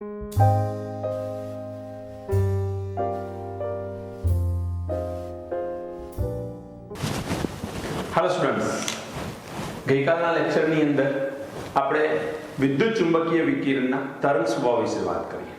Hello students, ગઈકાલના લેક્ચરની અંદર આપણે વિદ્યુત ચુંબકીય વિકિરણના તરંગ સ્વભાવ વિશે વાત કરી.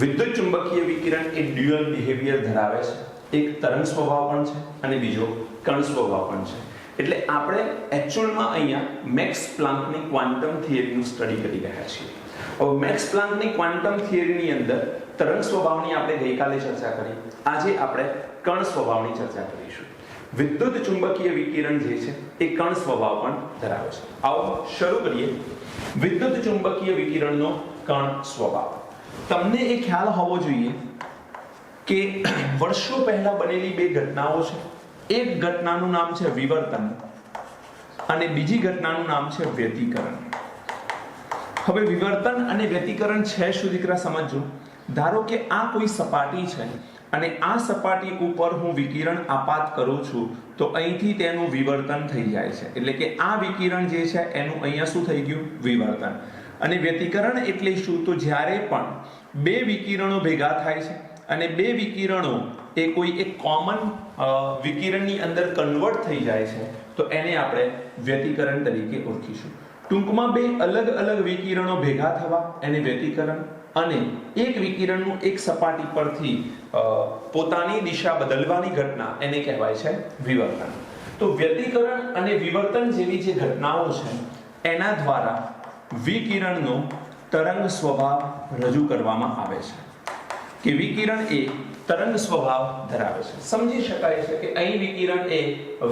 વિદ્યુત ચુંબકીય વિકિરણ એ ડ્યુઅલ બિહેવિયર ધરાવે છે. એક તરંગ સ્વભાવ પણ છે અને બીજો કણ સ્વભાવ પણ છે. એટલે આપણે એક્ચ્યુઅલમાં અહીંયા મેક્સ પ્લાન્કની ક્વોન્ટમ થિયરીનું સ્ટડી કરી રહ્યા છીએ. હવે મેક્સ પ્લાન્કની ક્વોન્ટમ થિયરીની અંદર તરંગ સ્વભાવની આપણે ગઈકાલે ચર્ચા કરી. આજે આપણે કણ સ્વભાવની ચર્ચા કરીશું. વિદ્યુત ચુંબકીય વિકિરણ જે છે એ કણ સ્વભાવ પણ ધરાવે છે. આવો શરૂ કરીએ. વિદ્યુત ચુંબકીય વિકિરણનો કણ સ્વભાવ. તમને એ ખ્યાલ હોવો જોઈએ કે વર્ષો પહેલા બનેલી બે ઘટનાઓ છે. એક ઘટનાનું નામ છે વિવર્તન અને બીજી ઘટનાનું નામ છે વ્યતિકરણ. હવે વિવર્તન અને વ્યતિકરણ છે શું દીકરા સમજજો. ધારો કે આ કોઈ સપાટી છે અને આ સપાટી ઉપર હું વિકિરણ આપાત કરું છું તો અહીંથી તેનું વિવર્તન થઈ જાય છે. એટલે કે આ વિકિરણ જે છે એનું અહીંયા શું થઈ ગયું? વિવર્તન. અને વ્યતિકરણ એટલે શું? તો જ્યારે પણ બે વિકિરણો ભેગા થાય છે અને બે વિકિરણો એ કોઈ એક કોમન વિકિરણની અંદર કન્વર્ટ થઈ જાય છે તો એને આપણે વ્યતિકરણ તરીકે ઓળખીશું. ટૂંકમાં બે અલગ અલગ વિકિરણો ભેગા થવા એને વ્યતિકરણ, અને એક વિકિરણનું એક સપાટી પરથી પોતાની દિશા બદલવાની ઘટના એને કહેવાય છે વિવર્તન. તો વ્યતિકરણ અને વિવર્તન જેવી જે ઘટનાઓ છે એના દ્વારા વિકિરણનો તરંગ સ્વભાવ રજૂ કરવામાં આવે છે કે વિકિરણ એ તરંગ સ્વભાવ ધરાવે છે. સમજી શકાય છે કે અહીં વિકિરણ એ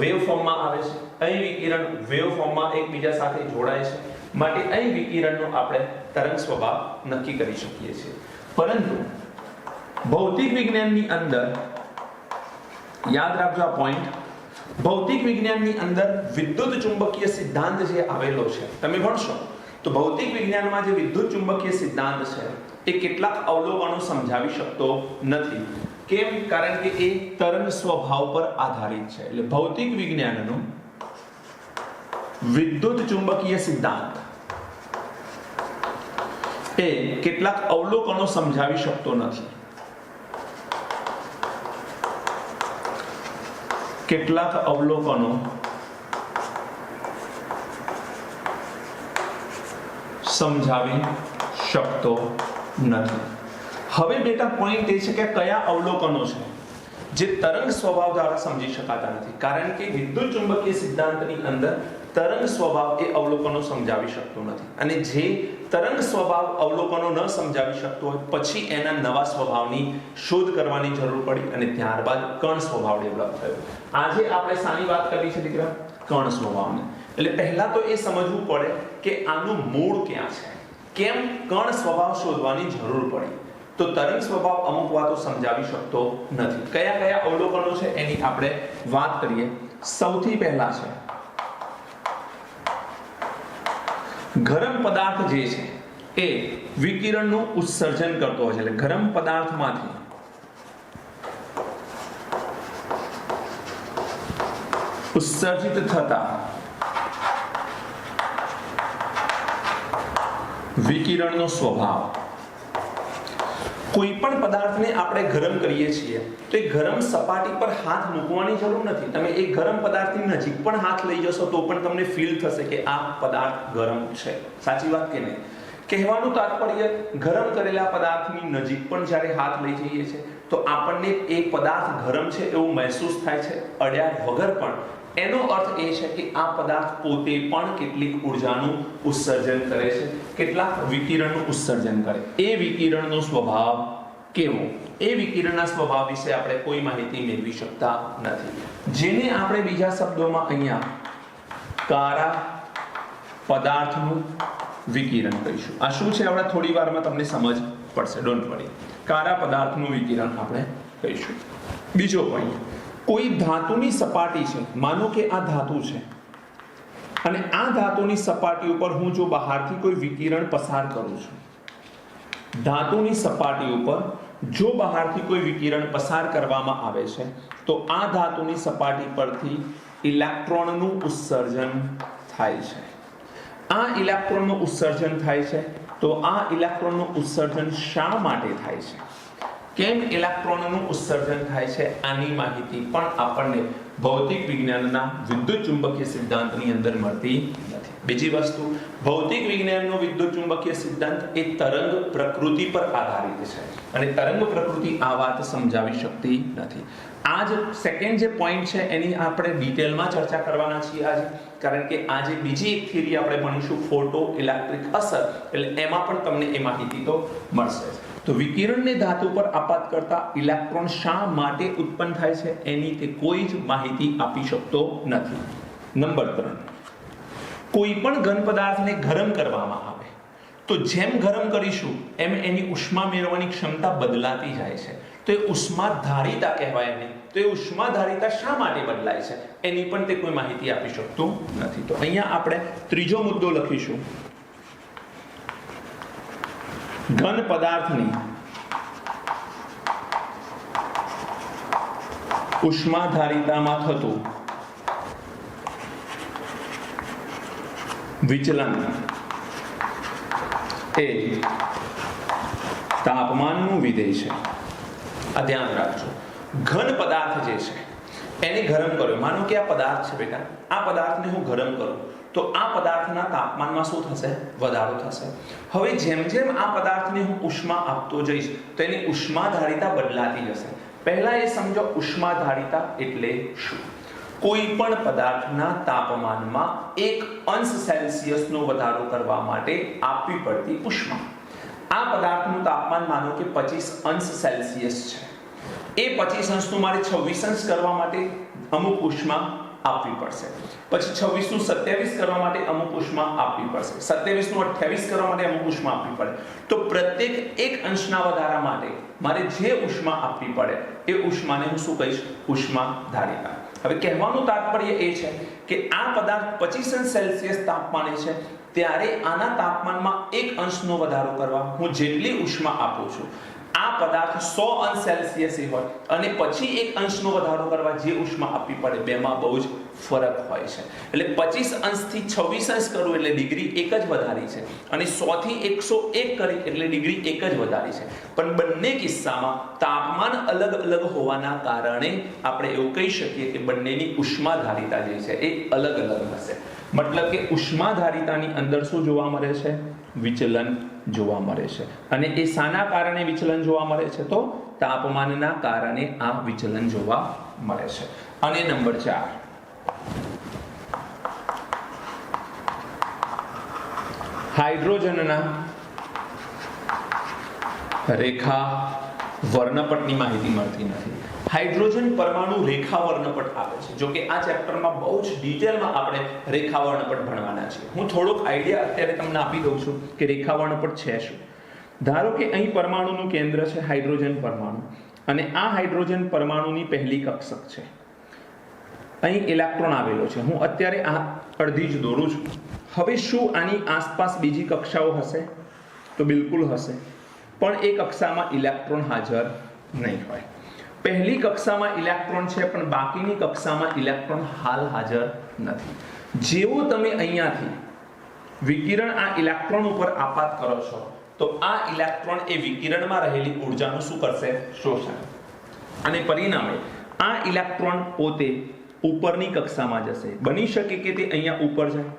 વેવ ફોર્મમાં આવે છે, અહીં વિકિરણ વેવ ફોર્મમાં એકબીજા સાથે જોડાય છે, માટે અહીં વિકિરણનો આપણે તરંગ સ્વભાવ નક્કી કરી શકીએ છીએ. પરંતુ ભૌતિક વિજ્ઞાનની અંદર યાદ રાખજો આ પોઈન્ટ, ભૌતિક વિજ્ઞાનની અંદર વિદ્યુત ચુંબકીય સિદ્ધાંત જે આવેલો છે તમે ભણશો તો ભૌતિક વિજ્ઞાનમાં જે વિદ્યુત ચુંબકીય સિદ્ધાંત છે એ કેટલાક અવલોકનો સમજાવી શકતો નથી. કેમ? કારણ કે એ તરંગ સ્વભાવ પર આધારિત છે. એટલે ભૌતિક વિજ્ઞાનનો વિદ્યુત ચુંબકીય સિદ્ધાંત એ કેટલાક અવલોકનો સમજાવી શકતો નથી. કેટલાક અવલોકનો સમજાવી શકતો નથી. હવે બેટા પોઈન્ટ એ છે કે કયા અવલોકનો છે જે તરંગ સ્વભાવ દ્વારા સમજી શકાતા નથી. કારણ કે વિદ્યુત ચુંબકીય સિદ્ધાંતની અંદર તરંગ સ્વભાવ એ અવલોકનો સમજાવી શકતો નથી, અને જે તરંગ સ્વભાવ અવલોકનો ન સમજાવી શકતો હોય પછી એના નવા સ્વભાવની શોધ કરવાની જરૂર પડી અને ત્યારબાદ કણ સ્વભાવ ડેવલપ થયો. આજે આપણે શાની વાત કરવી છે દીકરા? કણ સ્વભાવને. એટલે પહેલા તો એ સમજવું પડે કે આનું મૂળ ક્યાં છે. કેમ કણ સ્વભાવ શોધવાની જરૂર પડી? તો તરંગ સ્વભાવ અમુક વાતો સમજાવી શકતો નથી. કયા કયા અવલોકનો છે એની આપણે વાત કરીએ. સૌથી પહેલા છે ગરમ પદાર્થ જે છે એ વિકિરણનું ઉત્સર્જન કરતો હોય છે. એટલે ગરમ પદાર્થમાંથી ઉત્સર્જિત થતા વિકિરણનો સ્વભાવ. કોઈ પણ પદાર્થને આપણે ગરમ કરીએ છીએ તો એ ગરમ સપાટી પર હાથ મૂકવાની જરૂર નથી. તમે એ ગરમ પદાર્થની નજીક પણ હાથ લઈ જશો તો પણ તમને ફીલ થશે કે આ પદાર્થ ગરમ છે. સાચી વાત કે નહીં? કહેવાનું તાત્પર્ય ગરમ કરેલા પદાર્થની નજીક પણ જ્યારે હાથ લઈ જઈએ છીએ તો આપણને એ પદાર્થ ગરમ છે એવું મહેસૂસ થાય છે અડ્યા વગર પણ. એનો અર્થ એ છે કે આ પદાર્થ પોતે પણ કેટલીક ઉર્જાનું ઉત્સર્જન કરે છે, કેટલાક વિકિરણનું ઉત્સર્જન કરે. એ વિકિરણનો સ્વભાવ કેવો? એ વિકિરણના સ્વભાવ વિશે આપણે કોઈ માહિતી મેળવી શકતા નથી, જેને આપણે બીજા શબ્દોમાં અહીંયા કારા પદાર્થનું વિકિરણ કહીશું. આ શું છે આપણે થોડી વારમાં તમને સમજ પડશે. Don't worry. કારા પદાર્થનું વિકિરણ આપણે કહીશું. બીજો પોઈન્ટ, કોઈ ધાતુની સપાટી છે, માનો કે આ ધાતુ છે અને આ ધાતુની સપાટી ઉપર હું જો બહારથી કોઈ વિકિરણ પસાર કરું છું, ધાતુની સપાટી ઉપર જો બહારથી કોઈ વિકિરણ પસાર કરવામાં આવે છે તો આ ધાતુની સપાટી પરથી ઇલેક્ટ્રોનનું ઉત્સર્જન થાય છે. આ ઇલેક્ટ્રોનનું ઉત્સર્જન થાય છે તો આ ઇલેક્ટ્રોનનું ઉત્સર્જન શા માટે થાય છે, કેમ ઇલેક્ટ્રોનનું ઉત્સર્જન થાય છે, આની માહિતી પણ આપણને ભૌતિક વિજ્ઞાનના વિદ્યુત ચુંબકીય સિદ્ધાંતની અંદર મળતી નથી. બીજી વસ્તુ, ભૌતિક વિજ્ઞાનનો વિદ્યુત ચુંબકીય સિદ્ધાંત એ તરંગ પ્રકૃતિ પર આધારિત છે અને તરંગ પ્રકૃતિ આ વાત સમજાવી શકતી નથી. આ જ સેકન્ડ જે પોઈન્ટ છે એની આપણે ડિટેલમાં ચર્ચા કરવાના છીએ આજે, કારણ કે આજે બીજી એક થિયરી આપણે ભણીશું, ફોટો ઇલેક્ટ્રિક અસર, એટલે એમાં પણ તમને એ માહિતી તો મળશે. તો વિકિરણને ધાતુ પર આપાત કરતા ઇલેક્ટ્રોન શા માટે ઉત્પન્ન થાય છે એની તે કોઈ જ માહિતી આપી શકતો નથી. નંબર 3, કોઈ પણ ઘન પદાર્થને ગરમ કરવામાં આવે તો જેમ ગરમ કરીશું એમ એની ઉષ્મા મેળવવાની ક્ષમતા બદલાતી જાય છે, તો એ ઉષ્માધારિતા કહેવાય એને. તો એ ઉષ્માધારિતા શા માટે બદલાય છે એની પણ તે કોઈ માહિતી આપી શકતું નથી. તો અહીંયા આપણે ત્રીજો મુદ્દો લખીશું, ઘન પદાર્થની ઉષ્માધારિતામાં થતું વિચલન એ તાપમાનનું વિધેય છે. આ ધ્યાન રાખજો. ઘન પદાર્થ જે છે એને ગરમ કર્યો, માનો કે આ પદાર્થ છે બેટા, આ પદાર્થને હું ગરમ કરું તો આ પદાર્થના તાપમાનમાં શું થશે? વધારો થશે. હવે જેમ જેમ આ પદાર્થને હું ઉષ્મા આપતો જઈશ તો એની ઉષ્માધારિતા બદલાતી જશે. પહેલા એ સમજો ઉષ્માધારિતા એટલે શું. કોઈ પણ પદાર્થના તાપમાનમાં 1°C નો વધારો કરવા માટે આપવી પડતી ઉષ્મા. આ પદાર્થનું તાપમાન માનો કે 25°C છે. એ 25° નું મારે 26° કરવા માટે અમુક ઉષ્મા આપવી પડશે. પછી 26 નું 27 કરવા માટે અમુક ઉષ્મા આપવી પડશે. 27 નું 28 કરવા માટે અમુક ઉષ્મા આપવી પડે. તો પ્રત્યેક 1 અંશના વધારા માટે મારે જે ઉષ્મા આપવી પડે એ ઉષ્માને હું શું કહીશ? ઉષ્માધારિતા. હવે કહેવાનું તાત્પર્ય એ છે કે આ પદાર્થ 25°C તાપમાને છે, ત્યારે આના તાપમાનમાં 1 નો વધારો કરવા હું જેટલી ઉષ્મા આપું છું, આ પદાર્થ 100°C હોય અને પછી 1 નો વધારો કરવા જે ઉષ્મા આપવી પડે, બેમાં બહુ જ ફરક હોય છે. એટલે 25° થી 26° કરું એટલે ડિગ્રી 1 જ વધારી છે, અને 100 થી 101 કરી એટલે ડિગ્રી 1 જ વધારી છે. પણ બંને કિસ્સામાં તાપમાન અલગ અલગ હોવાના કારણે આપણે એવું કહી શકીએ કે બંનેની ઉષ્માધારિતા જે છે એ અલગ અલગ હશે. મતલબ કે ઉષ્માધારિતાની અંદર શું જોવા મળે છે? વિચલન જોવા મળે છે. અને એ શાના કારણે વિચલન જોવા મળે છે? તો તાપમાનના કારણે આ વિચલન જોવા મળે છે. અને નંબર 4, હાઇડ્રોજનના રેખા વર્ણપટની માહિતી મળતી નથી. હાઇડ્રોજન પરમાણુ રેખા વર્ણપટ આપે છે. જો કે આ ચેપ્ટરમાં બહુ જ ડિટેલમાં આપણે રેખા વર્ણપટ ભણવાના છીએ. હું થોડોક આઈડિયા અત્યારે તમને આપી દઉં છું કે રેખા વર્ણપટ છે શું. ધારો કે અહીં પરમાણુનું કેન્દ્ર છે હાઇડ્રોજન પરમાણુ, અને આ હાઇડ્રોજન પરમાણુની પહેલી કક્ષક છે. અહીં ઇલેક્ટ્રોન આવેલો છે. હું અત્યારે આ અડધી જ દોરું છું. હવે શું આની આસપાસ બીજી કક્ષાઓ હશે? તો બિલકુલ હશે, પણ એ કક્ષામાં ઇલેક્ટ્રોન હાજર નહીં હોય. પહેલી કક્ષામાં ઇલેક્ટ્રોન છે, પણ બાકીની કક્ષામાં ઇલેક્ટ્રોન હાલ હાજર નથી. જેવો તમે અહીંયાથી વિકિરણ આ ઇલેક્ટ્રોન ઉપર આપાત કરો છો તો આ ઇલેક્ટ્રોન એ વિકિરણમાં રહેલી ઊર્જાનું શું કરશે? શોષણ. અને પરિણામે આ ઇલેક્ટ્રોન પોતે ઉપરની કક્ષામાં જશે. બની શકે કે તે અહીંયા ઉપર જાય,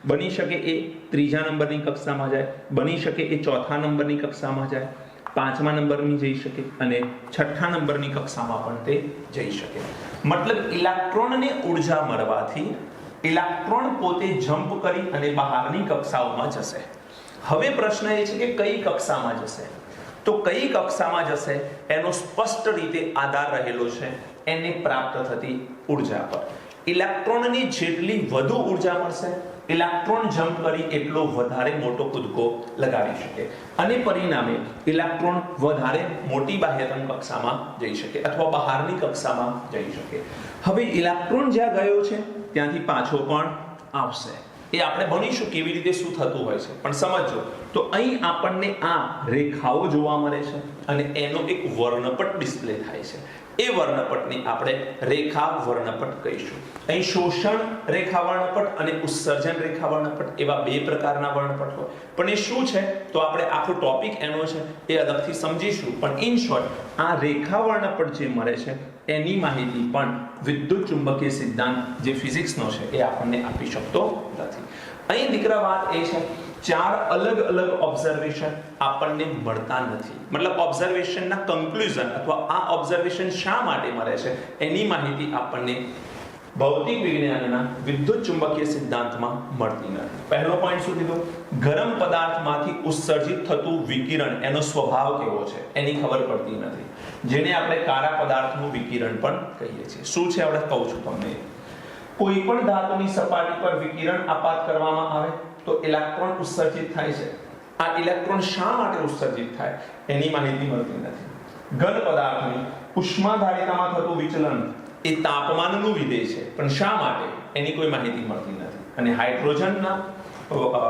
બની શકે એ ત્રીજા નંબરની કક્ષામાં જાય, બની શકે એ ચોથા નંબરની કક્ષામાં જાય, 5મા નંબરની જઈ શકે, અને 6ઠ્ઠા નંબરની કક્ષામાં પણ તે જઈ શકે. મતલબ ઇલેક્ટ્રોનને ઊર્જા મળવાથી ઇલેક્ટ્રોન પોતે જમ્પ કરી અને બહારની કક્ષાઓમાં જશે. હવે પ્રશ્ન એ છે કે કઈ કક્ષામાં જશે? તો કઈ કક્ષામાં જશે એનો સ્પષ્ટ રીતે આધાર રહેલો છે એને પ્રાપ્ત થતી ઊર્જા પર. ઇલેક્ટ્રોનની જેટલી વધુ ઊર્જા મળશે, ઇલેક્ટ્રોન જમ્પ કરી એટલો વધારે મોટો કૂદકો લગાવી શકે, અને પરિણામે ઇલેક્ટ્રોન વધારે મોટી બાહ્યતમ કક્ષામાં જઈ શકે અથવા બહારની કક્ષામાં જઈ શકે. હવે ઇલેક્ટ્રોન જ્યાં ગયો છે ત્યાંથી પાછો પણ આવશે. એ આપણે ભણીશું કેવી રીતે શું થતું હોય છે, પણ સમજો તો અહીં આપણને આ રેખાઓ જોવા મળે છે અને એનો એક વર્ણપટ ડિસ્પ્લે થાય છે. એ વર્ણપટને આપણે રેખા વર્ણપટ કહીશું. અહીં શોષણ રેખા વર્ણપટ અને ઉત્સર્જન રેખા વર્ણપટ એવા બે પ્રકારના વર્ણપટ હોય. પણ એ શું છે તો આપણે આખો ટોપિક એનો છે એ અલગથી સમજીશું. પણ ઇન શોર્ટ આ રેખા વર્ણપટ જે મળે છે એની માહિતી પણ વિદ્યુત ચુંબકીય સિદ્ધાંત જે ફિઝિક્સનો છે એ આપણને આપી શકતો નથી. અહીં દીકરા વાત એ છે ચાર અલગ અલગ ઓબ્ઝર્વેશન આપણને મળતા નથી. મતલબ ઓબ્ઝર્વેશનના કન્ક્લુઝન અથવા આ ઓબ્ઝર્વેશન શા માટે મળે છે એની માહિતી આપણને ભૌતિક વિજ્ઞાનના વિદ્યુત ચુંબકીય સિદ્ધાંતમાં મળતી નથી. પહેલો પોઈન્ટ શું કીધું? ગરમ પદાર્થમાંથી ઉત્સર્જિત થતું વિકિરણ એનો સ્વભાવ કેવો છે એની ખબર પડતી નથી. જેને આપણે કાળા પદાર્થનું વિકિરણ પણ કહીએ છીએ. શું છે આપણે કહું છું તમને. કોઈ પણ ધાતુની સપાટી પર વિકિરણ આપાત કરવામાં આવે તો ઇલેક્ટ્રોન ઉત્સર્જિત થાય છે. આ ઇલેક્ટ્રોન શા માટે ઉત્સર્જિત થાય એની માહિતી મળતી નથી. ઘન પદાર્થની ઉષ્માધારિતામાં થતું વિચલન એ તાપમાનનું વિધેય છે, પણ શા માટે એની કોઈ માહિતી મળતી નથી. અને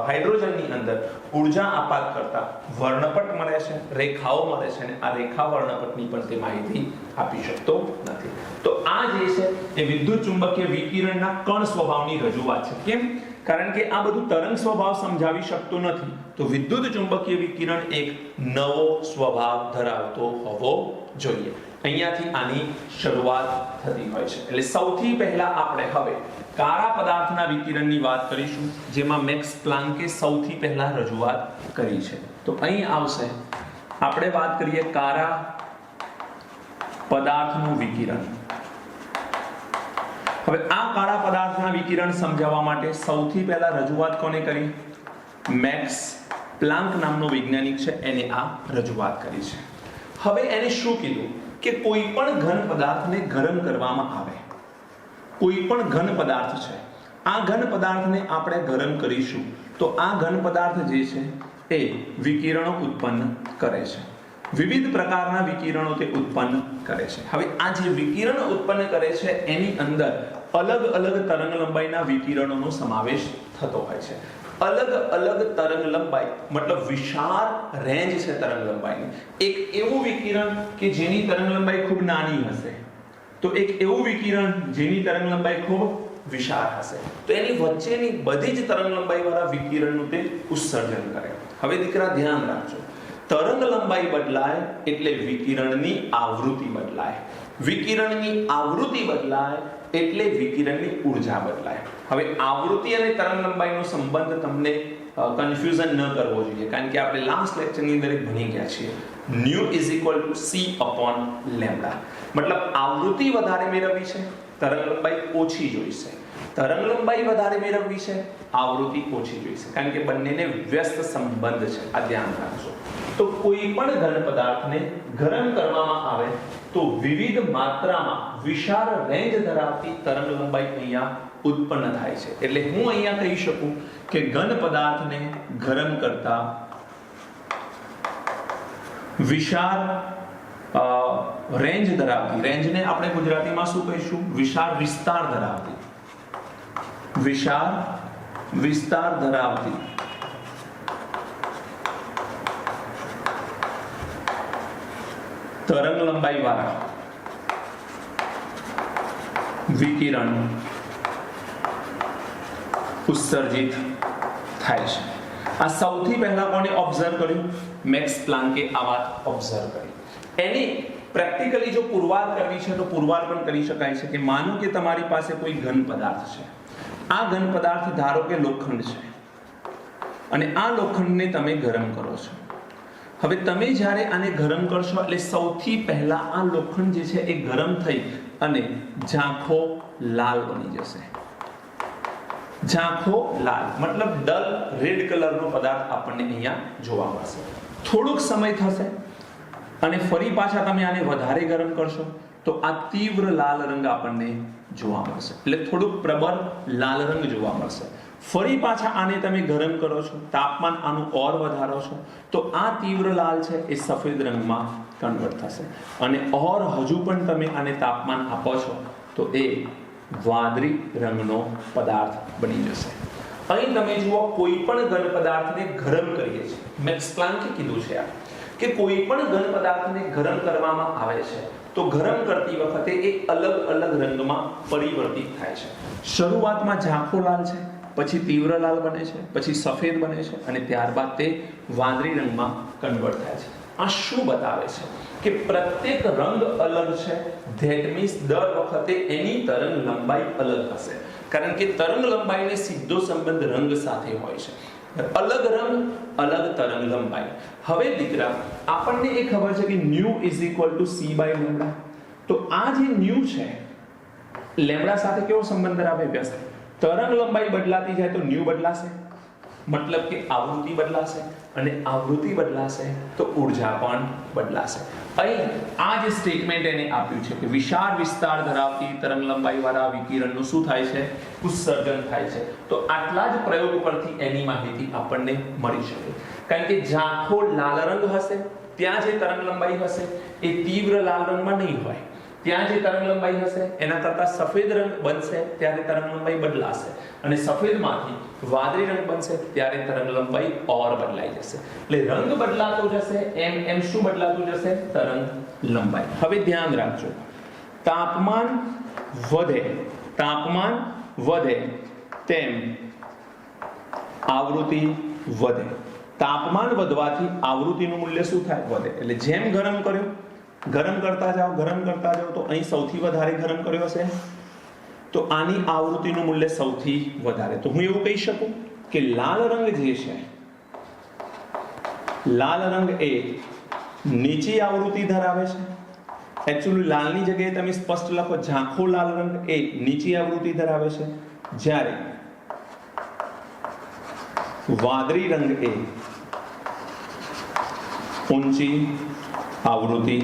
હાઇડ્રોજનની અંદર ઉર્જા આપાત કરતા વર્ણપટ મળે છે, રેખાઓ મળે છે, અને આ રેખા વર્ણપટની પણ તે માહિતી આપી શકતો નથી. તો આ જે છે એ વિદ્યુત ચુંબકીય વિકિરણના કણ સ્વભાવની રજૂઆત છે. કેમ? કારણ કે આ બધું તરંગ સ્વભાવ સમજાવી શકતું નથી. તો વિદ્યુત ચુંબકીય વિકિરણ એક નવો સ્વભાવ ધરાવતો હોવો જોઈએ. અહીંયાથી આની શરૂઆત થતી હોય છે. એટલે સૌથી પહેલા આપણે હવે કાળા પદાર્થના વિકિરણની વાત કરીશું, જેમાં મેક્સ પ્લાન્કે સૌથી પહેલા રજૂઆત કરી છે. તો અહીં આવશે, આપણે વાત કરીએ કાળા પદાર્થનું વિકિરણ. હવે આ કાળા પદાર્થના વિકિરણ સમજાવવા માટે સૌથી પહેલા રજૂઆત કોને કરી? મેક્સ પ્લાન્ક નામનો વૈજ્ઞાનિક છે, એને આ રજૂઆત કરી છે. હવે એને શું કીધું કે કોઈ પણ ઘન પદાર્થને ગરમ કરવામાં આવે. કોઈ પણ ઘન પદાર્થ છે, આ ઘન પદાર્થને આપણે ગરમ કરીશું તો આ ઘન પદાર્થ જે છે એ વિકિરણો ઉત્પન્ન કરે છે. વિવિધ પ્રકારના વિકિરણો તે ઉત્પન્ન કરે છે. હવે આ જે વિકિરણ ઉત્પન્ન કરે છે એની અંદર અલગ અલગ તરંગ લંબાઈના વિકિરણોનો સમાવેશ થતો હોય છે. અલગ અલગ તરંગ લંબાઈ મતલબ વિશાળ રેન્જ છે તરંગ લંબાઈની. એક એવું વિકિરણ કે જેની તરંગ લંબાઈ ખૂબ નાની હશે, તો એક એવું વિકિરણ જેની તરંગ લંબાઈ ખૂબ વિશાળ હશે, તો એની વચ્ચેની બધી જ તરંગ લંબાઈ વાળા વિકિરણનું તે ઉત્સર્જન કરે. હવે દીકરા ધ્યાન રાખજો, તરંગ લંબાઈ બદલાય એટલે વિકિરણની આવૃત્તિ બદલાય. વિકિરણની આવૃત્તિ બદલાય એટલે વિકિરણની ઊર્જા બદલાય. હવે આવૃત્તિ અને તરંગ લંબાઈનો સંબંધ તમને કન્ફ્યુઝન ન કરવો જોઈએ, કારણ કે આપણે લાસ્ટ લેક્ચરની અંદર ભણી ગયા છીએ. nu = c/λ. મતલબ આવૃત્તિ વધારે મેળવવી છે, તરંગ લંબાઈ ઓછી જોઈશે. તરંગ લંબાઈ વધારે મેળવવી છે, આવૃત્તિ ઓછી જોઈશે, કારણ કે બંનેને વ્યસ્ત સંબંધ છે. આ ધ્યાન રાખજો. તો કોઈ પણ ઘન પદાર્થને ગરમ કરવામાં આવે તો વિવિધ માત્રામાં વિશાળ રેન્જ ધરાવતી તરંગ લંબાઈ અહીંયા ઉત્પન્ન થાય છે. એટલે હું અહીંયા કહી શકું કે ઘન પદાર્થને ગરમ કરતા વિશાળ રેન્જ ધરાવતી, રેન્જને આપણે ગુજરાતીમાં શું કહીશું? વિશાળ વિસ્તાર ધરાવતી, વિશાળ વિસ્તાર ધરાવતી તરંગ લંબાઈ વાળા વિકિરણ ઉત્સર્જિત થાય છે. આ સૌથી પહેલા કોને ઓબ્ઝર્વ કર્યું? મેક્સ પ્લાન્કે આ વાત ઓબ્ઝર્વ કરી. એની પ્રેક્ટિકલી જો પુરવાર કરવી છે તો પુરવાર પણ કરી શકાય છે કે માનો કે તમારી પાસે કોઈ ઘન પદાર્થ છે. આ ઘન પદાર્થ ધારો કે લોખંડ છે, અને આ લોખંડને તમે ગરમ કરો છો. હવે તમે જ્યારે આને ગરમ કરશો એટલે સૌથી પહેલા આ લોખંડ જે છે એ ગરમ થઈ અને ઝાંખો લાલ બની જશે. ઝાંખો લાલ મતલબ ડલ રેડ કલરનો પદાર્થ આપણને અહીંયા જોવા મળશે. થોડોક સમય થશે અને ફરી પાછા તમે આને વધારે ગરમ કરશો તો આ તીવ્ર લાલ રંગ આપણને જોવા મળશે. એટલે થોડુંક પ્રબળ લાલ રંગ જોવા મળશે. ફરી પાછા આને તમે ગરમ કરો છો, તાપમાન આનું ઓર વધારો છો, તો આ તીવ્ર લાલ છે એ સફેદ રંગમાં કન્વર્ટ થશે. અને ઓર હજુ પણ તમે આને તાપમાન આપો છો તો એ વાદળી રંગનો પદાર્થ બની જશે. અહીં તમે જુઓ કોઈ પણ ઘન પદાર્થને ગરમ કરીએ છીએ, મેક્સ પ્લાન્કે કીધું છે આ કે કોઈ પણ ઘન પદાર્થને ગરમ કરવામાં આવે છે તો ગરમ કરતી વખતે એ અલગ અલગ રંગમાં પરિવર્તિત થાય છે. શરૂઆતમાં ઝાંખો લાલ છે, પછી તીવ્ર લાલ બને છે, પછી સફેદ બને છે અને ત્યારબાદ તે વાદળી રંગમાં કન્વર્ટ થાય છે. આ શું બતાવે છે કે પ્રત્યેક રંગ અલગ છે. ધેટ મીન્સ દર વખતે એની તરંગ લંબાઈ અલગ હશે, કારણ કે તરંગ લંબાઈને સીધો સંબંધ રંગ સાથે હોય છે. અલગ રંગ અલગ તરંગ લંબાઈ. હવે દીકરા આપણને એ ખબર છે કે nu is equal to c by lambda. તો આ જે ન્યુ છે લેમ્ડા સાથે કેવો સંબંધ ધરાવે? વ્યસ્ત. તરંગ લંબાઈ બદલાતી જાય તો ન્યુ બદલાશે, મતલબ કે આવૃત્તિ બદલાશે અને આવૃત્તિ બદલાશે તો ઉર્જા પણ બદલાશે. અહીં આ જે સ્ટેટમેન્ટ એને આપ્યું છે કે વિશાળ વિસ્તાર ધરાવતી તરંગ લંબાઈ વાળા વિકિરણનું શું થાય છે? ઉત્સર્જન થાય છે. તો આટલા જ પ્રયોગ પરથી એની માહિતી આપણને મળી શકે. કારણ કે ઝાંખો લાલ રંગ હશે ત્યાં જે તરંગ લંબાઈ હશે એ તીવ્ર લાલ રંગમાં નહીં હોય. ત્યાં જે તરંગ લંબાઈ હશે એના કરતા સફેદ રંગ બનશે ત્યારે તરંગ લંબાઈ બદલાશે અને સફેદમાંથી વાદળી રંગ બનશે ત્યારે તરંગ લંબાઈ ઓર બદલાઈ જશે. એટલે રંગ બદલાતો જશે એમ એમ શું બદલાતું જશે? તરંગ લંબાઈ. હવે ધ્યાન રાખજો, તાપમાન વધે તેમ આવૃત્તિ વધે. તાપમાન વધવાથી આવૃત્તિનું મૂલ્ય શું થાય? વધે. એટલે જેમ ગરમ કર્યું, ગરમ કરતા જાઓ તો અહીં સૌથી વધારે ગરમ કર્યો હશે તો આની આવૃત્તિનું મૂલ્ય સૌથી વધારે. તો હું એવું કહી શકું કે લાલ રંગ જે છે, લાલ રંગ એ નીચી આવૃત્તિ ધરાવે છે. એકચ્યુઅલી લાલની જગ્યાએ તમે સ્પષ્ટ લખો ઝાંખો લાલ રંગ એ નીચી આવૃત્તિ ધરાવે છે, જ્યારે વાદળી રંગ એ ઊંચી આવૃત્તિ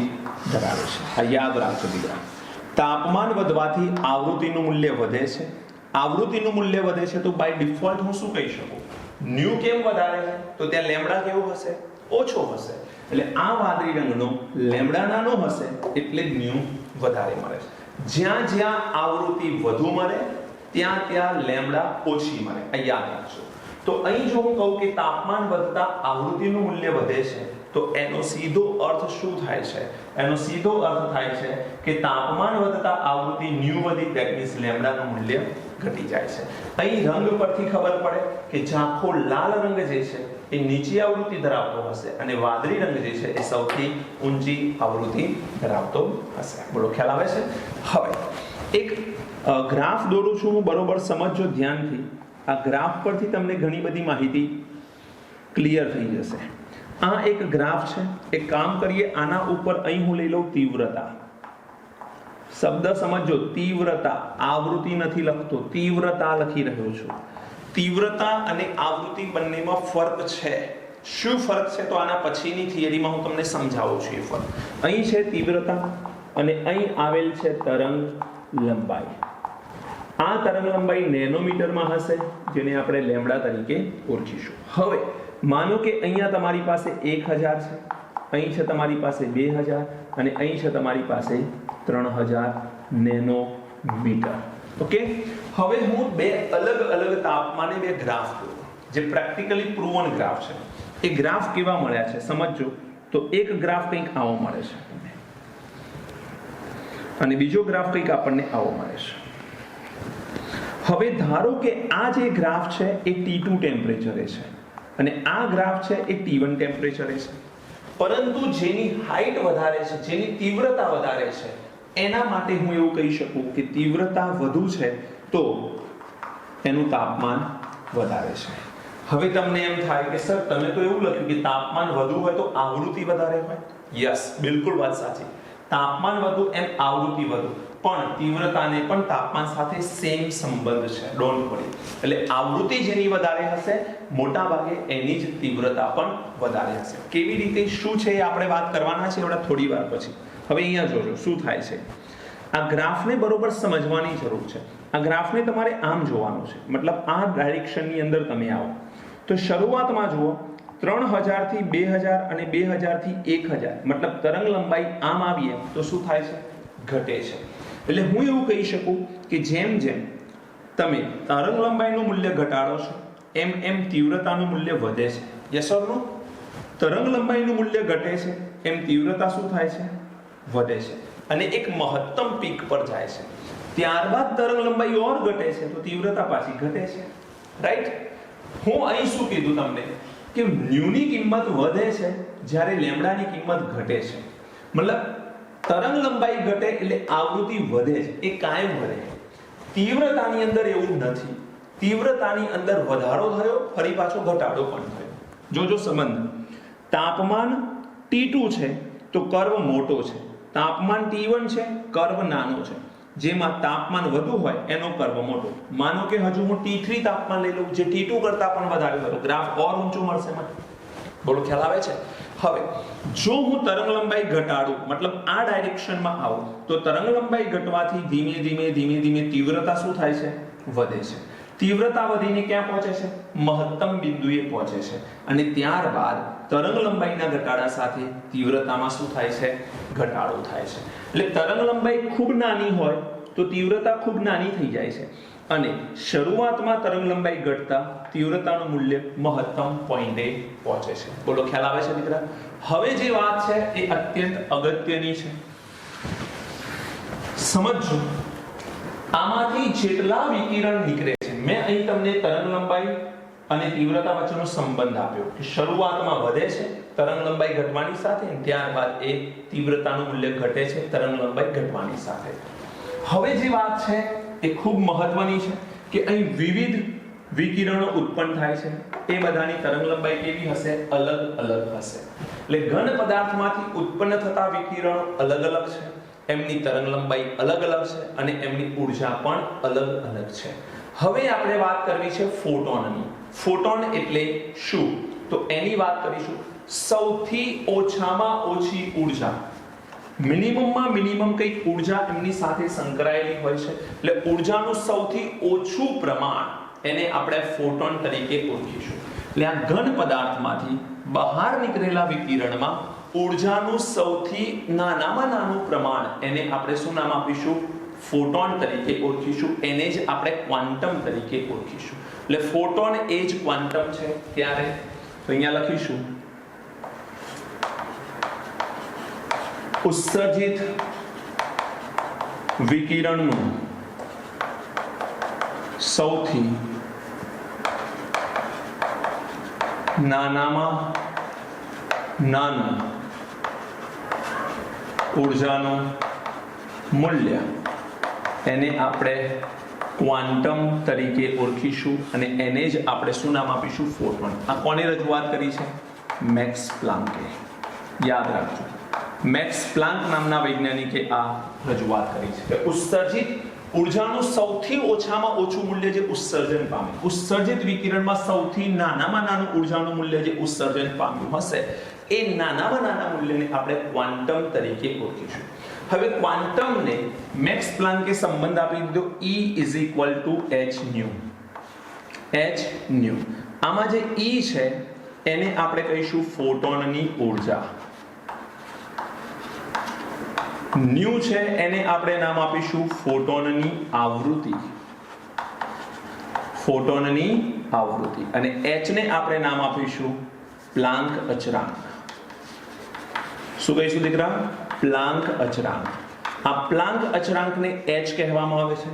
ધરાવે છે. આ યાદ રાખજો દીકરા. તાપમાન વધવાથી આવૃત્તિનું મૂલ્ય વધે છે. આવૃત્તિનું મૂલ્ય વધે છે તો બાય ડિફોલ્ટ હું શું કહી શકું? ન્યુ કેમ વધારે છે? તો ત્યાં લેમ્ડા કેવો હશે? ઓછો હશે. એટલે આ વાદળી રંગનો લેમ્ડા નાનો હશે એટલે ન્યુ વધારે મળે છે. જ્યાં જ્યાં આવૃત્તિ વધુ મળે ત્યાં લેમ્ડા ઓછી મળે. આ યાદ રાખજો. તો અહીં જો હું કહું કે તાપમાન વધતા આવૃત્તિનું મૂલ્ય વધે છે તો એનો સીધો અર્થ શું થાય છે? એનો સીધો અર્થ થાય છે કે તાપમાન વધતા આવૃત્તિ ન્યુ વધી, ધેટ મીન્સ લેમ્ડાનું મૂલ્ય ઘટી જાય છે. અહીં રંગ પરથી ખબર પડે કે ઝાંખો લાલ રંગ જે છે એ નીચી આવૃત્તિ ધરાવતો હશે અને વાદળી રંગ જે છે એ સૌથી ઊંચી આવૃત્તિ ધરાવતો હશે. બોલો, ખ્યાલ આવે છે? હવે એક ગ્રાફ દોરું છું હું, બરોબર સમજજો ધ્યાનથી. આ ગ્રાફ પરથી તમને ઘણી બધી માહિતી ક્લિયર થઈ જશે. આ એક ગ્રાફ છે. એક કામ કરીએ, આના ઉપર અહીં હું લઈ લઉં તીવ્રતા. શબ્દ સમજો, તીવ્રતા. આવૃત્તિ નથી લખતો, તીવ્રતા લખી રહ્યો છું. તીવ્રતા અને આવૃત્તિ બંનેમાં ફરક છે. શું ફરક છે? તો આના પછીની થિયરીમાં હું તમને સમજાવું છું એ ફરક. અહીં છે તીવ્રતા અને અહીં આવેલ છે તરંગ લંબાઈ. આ તરંગ લંબાઈ નેનોમીટરમાં હશે, જેને આપણે લેમ્ડા તરીકે ઓળખીશું. હવે માનો કે અહીંયા તમારી પાસે 1000 છે, અહીં છે તમારી પાસે 2000 અને અહીં છે તમારી પાસે 3000 નેનોમીટર. ઓકે, હવે હું બે અલગ અલગ તાપમાને બે ગ્રાફ દોરું, જે પ્રેક્ટિકલી પ્રૂવન ગ્રાફ છે. એ ગ્રાફ કેવા મળ્યા છે સમજો. તો એક ગ્રાફ કંઈક આવો મળે છે અને બીજો ગ્રાફ કંઈક આપણને આવો મળે છે. હવે ધારો કે આ જે ગ્રાફ છે એ T2 ટેમ્પરેચરે છે અને આ ગ્રાફ છે એ T1 ટેમ્પરેચરે છે. પરંતુ જેની હાઈટ વધારે છે, જેની તીવ્રતા વધારે છે, એના માટે હું એવું કહી શકું કે તીવ્રતા વધુ છે તો એનું તાપમાન વધારે છે. હવે તમને એમ થાય કે સર તમે તો એવું લખ્યું કે તાપમાન વધુ હોય તો આવૃત્તિ વધારે હોય. યસ, બિલકુલ વાત સાચી. તાપમાન વધુ એમ આવૃત્તિ વધુ, પણ તીવ્રતાને પણ તાપમાન સાથે સેમ સંબંધ છે. Don't worry. એટલે આવૃત્તિ જેની વધારે હશે મોટા ભાગે એની જ તીવ્રતા પણ વધારે હશે. કેવી રીતે, શું છે એ આપણે વાત કરવાના છે એવડા થોડી વાર પછી. હવે અહીંયા જોજો શું થાય છે. આ ગ્રાફને બરોબર સમજવાની જરૂર છે. આ ગ્રાફને તમારે આમ જોવાનું છે, મતલબ આ ડાયરેક્શનની અંદર તમે આવો તો શરૂઆતમાં જુઓ 3000 થી 2000 અને 2000 થી 1000, મતલબ તરંગ લંબાઈ આમ આવીએ તો શું થાય છે? ઘટે છે. એટલે હું એવું કહી શકું કે જેમ જેમ તમે તરંગ લંબાઈનું મૂલ્ય ઘટાડો છો એમ એમ તીવ્રતાનું મૂલ્ય વધે છે. યસ ઓર નો? તરંગ લંબાઈનું મૂલ્ય ઘટે છે એમ તીવ્રતા શું થાય છે? વધે છે અને એક મહત્તમ પીક પર જાય છે. ત્યારબાદ તરંગ લંબાઈ ઓર ઘટે છે તો તીવ્રતા પાછી ઘટે છે. રાઈટ? હું અહીં શું કીધું તમને કે ન્યુની કિંમત વધે છે જ્યારે લેમ્ડાની કિંમત ઘટે છે. મતલબ તરંગ લંબાઈ ઘટે એટલે આવૃત્તિ વધે છે, એ કાયમ વધે. તીવ્રતાની અંદર એવું નથી. તીવ્રતાની અંદર વધારો થયો, ફરી પાછો ઘટાડો પણ થયો. જોજો સંબંધ. તાપમાન T2 છે તો કર્વ મોટો છે, તાપમાન T1 છે કર્વ નાનો છે. જેમાં તાપમાન વધુ હોય એનો કર્વ મોટો. માનો કે હજુ હું T3 તાપમાન લઈ લઉં જે T2 કરતા પણ વધારે હોય, ગ્રાફ ઓર ઊંચું મળશે મને. બોલો ખ્યાલ આવે છે? હવે જો હું તરંગ લંબાઈ ઘટાડું, મતલબ આ ડાયરેક્શનમાં આવું, તો તરંગ લંબાઈ ઘટવાથી ધીમે ધીમે તીવ્રતા શું થાય છે? વધે છે. તીવ્રતા વધીને ક્યાં પહોંચે છે? મહત્તમ બિંદુએ પહોંચે છે અને ત્યારબાદ તરંગ લંબાઈના ઘટાડા સાથે તીવ્રતામાં શું થાય છે? ઘટાડો થાય છે. એટલે તરંગ લંબાઈ ખૂબ નાની હોય તો તીવ્રતા ખૂબ નાની થઈ જાય છે અને શરૂઆતમાં તરંગ લંબાઈ ઘટતા તીવ્રતાનું મૂલ્ય મહત્તમ પોઈન્ટે પહોંચે છે. બોલો ખ્યાલ આવે છે દીકરા? હવે જે વાત છે એ અત્યંત અગત્યની છે, સમજજો. આમાંથી જેટલા વિકિરણ નીકળે છે, મેં અહીં તમને તરંગ લંબાઈ અને તીવ્રતા વચ્ચેનો સંબંધ આપ્યો કે શરૂઆતમાં વધે છે તરંગ લંબાઈ ઘટવાની સાથે, ત્યારબાદ એ તીવ્રતાનું મૂલ્ય ઘટે છે તરંગ લંબાઈ ઘટવાની સાથે. હવે જે વાત છે એ ખૂબ મહત્વની છે કે અહીં વિવિધ વિકિરણો ઉત્પન્ન થાય છે. એ બધાની તરંગ લંબાઈ કેવી હશે? અલગ અલગ હશે. એટલે ઘન પદાર્થમાંથી ઉત્પન્ન થતા વિકિરણો અલગ અલગ છે, એમની તરંગ લંબાઈ અલગ અલગ છે અને એમની ઊર્જા પણ અલગ અલગ છે. હવે આપણે વાત કરવી છે ફોટોનની. ફોટોન એટલે શું? તો એની વાત કરીશું. સૌથી ઓછામાં ઓછી ઊર્જા, મિનિમમમાં મિનિમમ કઈક ઊર્જા એમની સાથે સંકળાયેલી હોય છે. એટલે ઊર્જાનું સૌથી ઓછું પ્રમાણ એને આપણે ફોટોન તરીકે ઓળખીશું. એટલે આ ઘન પદાર્થમાંથી બહાર નીકળેલા વિકિરણમાં ઊર્જાનું સૌથી નાનામાં નાનું પ્રમાણ એને આપણે શું નામ આપીશું? ફોટોન તરીકે ઓળખીશું. એને જ આપણે ક્વાન્ટમ તરીકે ઓળખીશું. એટલે ફોટોન એ જ ક્વાન્ટમ છે. ત્યારે તો અહીંયા લખીશું ઉત્સર્જિત વિકિરણનું સૌથી નાનામાં નાનું ઊર્જાનું મૂલ્ય એને આપણે ક્વાન્ટમ તરીકે ઓળખીશું અને એને જ આપણે શું નામ આપીશું? ફોટોન. આ કોની રજૂઆત કરી છે? મેક્સ પ્લાન્કે. યાદ રાખજો, મેક્સ પ્લાન્ક નામના વૈજ્ઞાનિકે આ રજૂઆત કરી છે કે ઉત્સર્જિત ઊર્જાનું સૌથી ઓછામાં ઓછું મૂલ્ય જે ઉત્સર્જન પામે, ઉત્સર્જિત વિકિરણમાં સૌથી નાનામાં નાનું ઊર્જાનું મૂલ્ય જે ઉત્સર્જન પામ્યું હશે એ નાનામાં નાના મૂલ્યને આપણે ક્વાન્ટમ તરીકે ઓળખીશું. હવે ક્વાન્ટમને મેક્સ પ્લાન્કે સંબંધ આપી દીધો E = h new. h new. આમાં જે E છે એને આપણે કહીશું ફોટોનની ઊર્જા. ન્યુ છે એને આપણે નામ આપીશું ફોટોનની આવૃત્તિ. ફોટોનની આવૃત્તિ. અને h ને આપણે નામ આપીશું પ્લાન્ક અચળાંક. શું કહીશું દીકરા? પ્લાન્ક અચળાંક. આ પ્લાન્ક અચળાંકને h કહેવામાં આવે છે.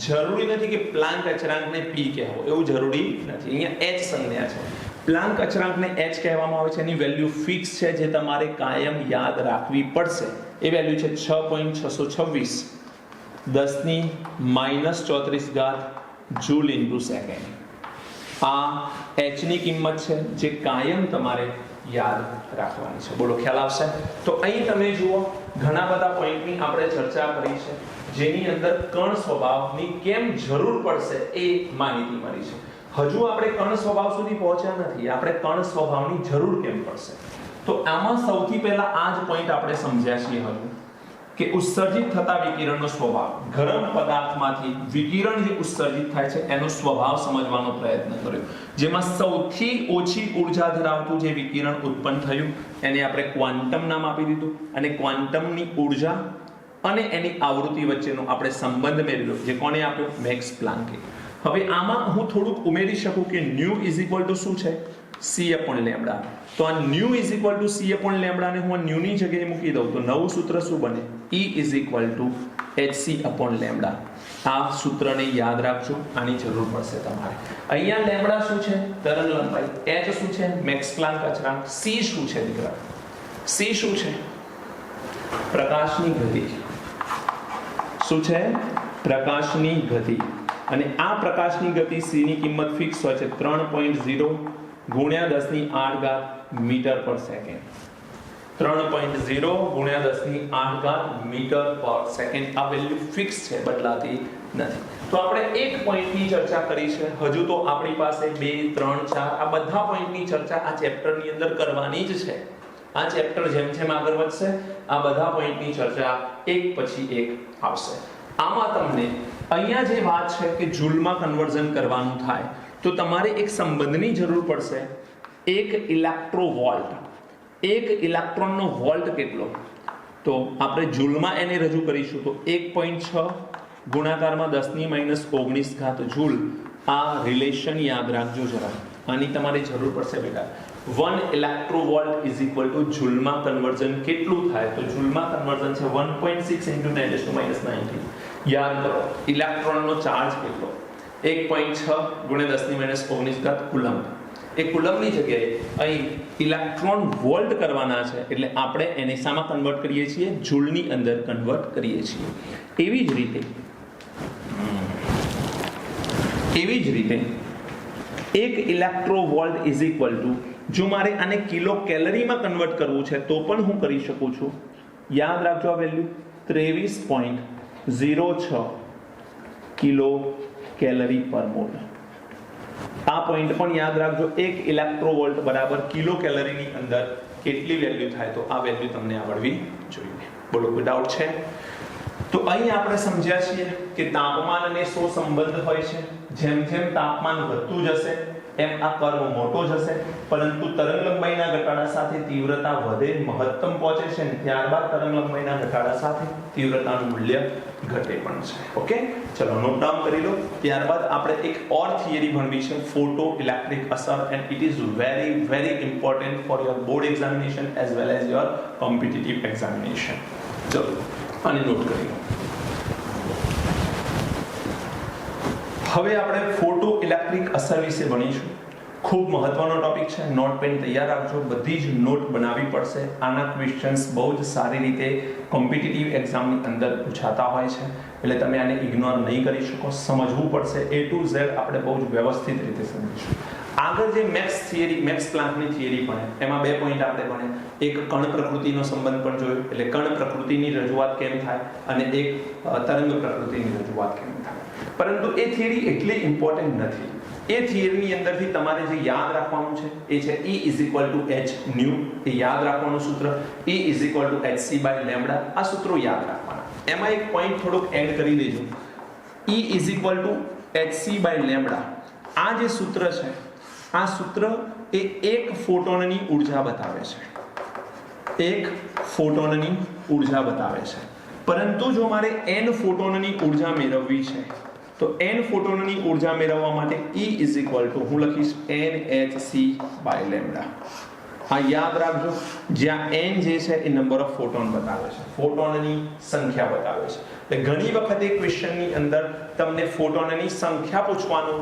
જરૂરી નથી કે પ્લાન્ક અચળાંકને p કહેવો, એવું જરૂરી નથી. અહીંયા h સંજ્ઞા છે. પ્લાન્ક અચળાંકને h કહેવામાં આવે છે. એની વેલ્યુ ફિક્સ છે જે તમારે કાયમ યાદ રાખવી પડશે. એ વેલ્યુ છે 6.626 10⁻⁻34 જૂલ ઇન્ટુ સેકન્ડ. આ h ની કિંમત છે જે કાયમ તમારે યાદ રાખવાની છે. બોલો ખ્યાલ આવશે? તો અહીં તમે જુઓ ઘણા બધા પોઈન્ટની આપણે ચર્ચા કરી છે જેની અંદર કણ સ્વભાવની કેમ જરૂર પડશે એ માહિતી મળી છે. હજુ આપણે કણ સ્વભાવ સુધી પહોંચ્યા નથી. આપણે કણ સ્વભાવની જરૂર કેમ પડશે? તો આમાં સૌથી પહેલા આ જ પોઈન્ટ આપણે સમજ્યા છીએ હજુ કે ઉત્સર્જિત થતા વિકિરણનો સ્વભાવ. ગરમ પદાર્થમાંથી વિકિરણ જે ઉત્સર્જિત થાય છે એનો સ્વભાવ સમજવાનો પ્રયત્ન કર્યો. જેમાં સૌથી ઓછી ઊર્જા ધરાવતું જે વિકિરણ ઉત્પન્ન થયું એને આપણે ક્વાન્ટમ નામ આપી દીધું. અને ક્વાન્ટમની ઊર્જા અને એની આવૃત્તિ વચ્ચેનો આપણે સંબંધ મેળવ્યો જે કોણે આપ્યો? મેક્સ પ્લાન્કે. હવે આમાં હું થોડુંક ઉમેરી શકું કે ન્યુ ઇઝ ઇક્વલ ટુ શું છે c અપોન લેમ્ડા. તો આ new is equal two c upon lambda ને હું આ ન્યુ ની જગ્યાએ મૂકી દઉં તો નવું સૂત્ર શું બને e is equal to hc upon lambda. આ સૂત્રને યાદ રાખજો, આની જરૂર પડશે તમારે. અહીંયા લેમ્ડા શું છે તરંગ લંબાઈ, h શું છે મેક્સ પ્લાન્ક અચળાંક, c શું છે દીકરા c શું છે પ્રકાશની ગતિ. શું છે પ્રકાશની ગતિ. અને આ પ્રકાશની ગતિ c ની કિંમત ફિક્સ હોય છે 3.0 ગુણ્યા 10 ની 8 ઘાત મીટર પર સેકન્ડ. 3.0 ગુણ્યા 10 ની 8 ઘાત મીટર પર સેકન્ડ. આ વેલ્યુ ફિક્સ છે, બદલાતી નથી. તો આપણે એક પોઈન્ટની ચર્ચા કરી છે, હજુ તો આપણી પાસે 2 3 4 આ બધા પોઈન્ટની ચર્ચા આ ચેપ્ટરની અંદર કરવાની જ છે. આ ચેપ્ટર જેમ જેમ આગળ વધશે આ બધા પોઈન્ટની ચર્ચા એક પછી એક આવશે. આમાં તમને અહીંયા જે વાત છે કે જૂલમાં કન્વર્ઝન કરવાનું થાય તો તમારે એક સંબંધની જરૂર પડશે, એક ઇલેક્ટ્રોવોલ્ટ. એક ઇલેક્ટ્રોનનો વોલ્ટ કેટલો, તો આપણે જૂલમાં એને રજૂ કરીશું તો 1.6 ગુણાકારમાં 10 ની -19 ઘાત જૂલ. આ રિલેશન યાદ રાખજો જરા, આની તમારે જરૂર પડશે બેટા. 1 ઇલેક્ટ્રોવોલ્ટ ઇઝ ઇક્વલ ટુ જૂલમાં કન્વર્ઝન કેટલું થાય, તો જૂલમાં કન્વર્ઝન છે 1.6 × 10⁻90. યાદ કરો ઇલેક્ટ્રોનનો ચાર્જ કેટલો 1.6 ગુણ્યા 10 ની -19 ઘાત કુલમ્બ. એ કુલમ્બની જગ્યાએ અહીં ઇલેક્ટ્રોન વોલ્ટ કરવાના છે એટલે આપણે એને શામાં કન્વર્ટ કરીએ છીએ જૂલની અંદર કન્વર્ટ કરીએ છીએ. એવી જ રીતે 1 ઇલેક્ટ્રોવોલ્ટ ઇઝ ઇક્વલ ટુ, જો મારે આને કિલો કેલરીમાં કન્વર્ટ કરવું છે તો પણ હું કરી શકું છું. યાદ રાખજો આ વેલ્યુ 23.06 કિલો કેલરી પર મોલ. આ પોઈન્ટ પણ યાદ રાખજો. 1 ઇલેક્ટ્રોવોલ્ટ બરાબર કિલો કેલરીની અંદર કેટલી વેલ્યુ થાય, તો આ વેલ્યુ તમને આવડવી જોઈએ. બોલો કોઈ ડાઉટ છે? તો અહીં આપણે સમજ્યા છીએ કે તાપમાન અને શો સંબંધ હોય છે. જેમ જેમ તાપમાન વધતું જશે એમ આ કર્વ મોટો જશે, પરંતુ તરંગ લંબાઈના ઘટાડા સાથે તીવ્રતા વધે, મહત્તમ પહોંચે છે, અને ત્યારબાદ તરંગ લંબાઈના ઘટાડા સાથે તીવ્રતાનું મૂલ્ય ઘટે પણ છે. ઓકે, ચલો નોટ ડાઉન કરી લો. ત્યારબાદ આપણે એક ઓર થિયરી ભણવી છે, ફોટો ઇલેક્ટ્રિક અસર, and it is very important for your board examination as well as your competitive examination. ચલો આને નોટ કરી લો. હવે આપણે ફોટો ઇલેક્ટ્રિક અસર વિશે ભણીશું. ખૂબ મહત્વનો ટોપિક છે. નોટ પેન તૈયાર રાખજો, બધી જ નોટ બનાવવી પડશે. આના ક્વેશ્ચન્સ બહુ જ સારી રીતે કોમ્પિટિટિવ એક્ઝામની અંદર પૂછાતા હોય છે, એટલે તમે આને ઇગ્નોર નહીં કરી શકો, સમજવું પડશે. A to Z આપણે બહુ જ વ્યવસ્થિત રીતે સમજીશું. આગળ જે મેક્સ પ્લાન્કની થિયરી ભણે એમાં 2 પોઈન્ટ આપણે ભણે. એક કણ પ્રકૃતિનો સંબંધ પણ જોયો, એટલે કણ પ્રકૃતિની રજૂઆત કેમ થાય, અને એક તરંગ પ્રકૃતિની રજૂઆત કેમ થાય. પરંતુ એ થિયરી એટલી ઇમ્પોર્ટન્ટ નથી. એ થિયરીની અંદરથી તમારે જે યાદ રાખવાનું છે એ છે E is equal to h nu. એ યાદ રાખવાનું સૂત્ર E is equal to hc by lambda. આ સૂત્રો યાદ રાખવાના. એમાં એક પોઈન્ટ થોડુંક એડ કરી દેજો. E is equal to hc by lambda. આ જે સૂત્ર છે, આ સૂત્ર એ એક ફોટોનની ઊર્જા બતાવે છે. એક ફોટોનની ઊર્જા બતાવે છે. પરંતુ જો મારે n ફોટોનની ઊર્જા મેળવવી છે તો n ફોટોનની ઊર્જા મેળવવા માટે E ઇઝ ઇક્વલ ટુ હું લખીશ nhc બાય લેમ્ડા. આ યાદ રાખજો, જ્યાં n જે છે એ નંબર ઓફ ફોટોન બતાવે છે, ફોટોનની સંખ્યા બતાવે છે. એટલે ઘણી વખતે ક્વેશ્ચનની અંદર તમને ફોટોનની સંખ્યા પૂછવાનું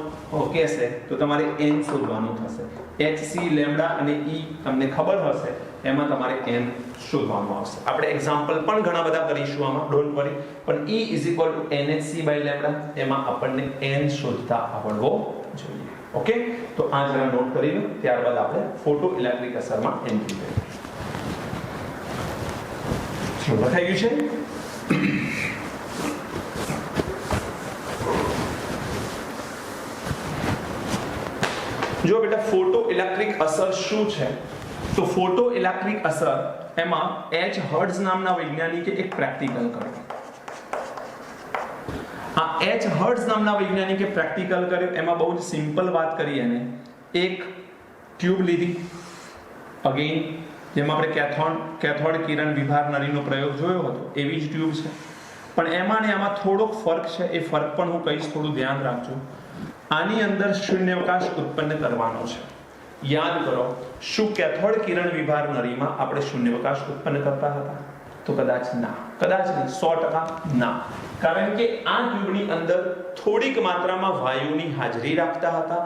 કહેશે તો તમારે n શોધવાનું થશે. hc લેમ્ડા અને E તમને ખબર હશે, એમાં તમારે n શોધવાનું આવશે. આપણે એક્ઝામ્પલ પણ ઘણા બધા કરીશું આમાં, ડોન્ટ વરી. પણ E is equal to nhc by lambda, એમાં આપણને n શોધતા આવડવો જોઈએ. ઓકે, તો આ જરા નોટ કરી લો. ત્યારબાદ આપણે ફોટો ઇલેક્ટ્રિક અસરમાં એન્ટ્રી કરીએ. શું લખાઈ ગયું છે? જો બેટા ફોટો ઇલેક્ટ્રિક અસર શું છે, તો ફોટો ઇલેક્ટ્રિક અસર એમાં H હર્ટ્ઝ નામના વૈજ્ઞાનિકે એક પ્રેક્ટિકલ કર્યું. આ H હર્ટ્ઝ નામના વૈજ્ઞાનિકે પ્રેક્ટિકલ કર્યું. એમાં બહુ જ સિમ્પલ વાત કરી. એને એક ટ્યુબ લીધી, અગેન જેમાં આપણે કેથોડ કિરણ વિભાર નળીનો પ્રયોગ જોયો હતો એવી જ ટ્યુબ છે, પણ એમાં ને આમાં થોડોક ફરક છે. એ ફરક પણ હું કહીશ, થોડું ધ્યાન રાખજો. આની અંદર શૂન્યાવકાશ ઉત્પન્ન કરવાનો છે. યાદ કરો, શું કેથોડ કિરણ વિભાર નળીમાં આપણે શૂન્યાવકાશ ઉત્પન્ન કરતા હતા? તો કદાચ ના, કદાચ નહીં, 100% ના. કારણ કે આ ટ્યુબની અંદર થોડીક માત્રામાં વાયુની હાજરી રાખતા હતા.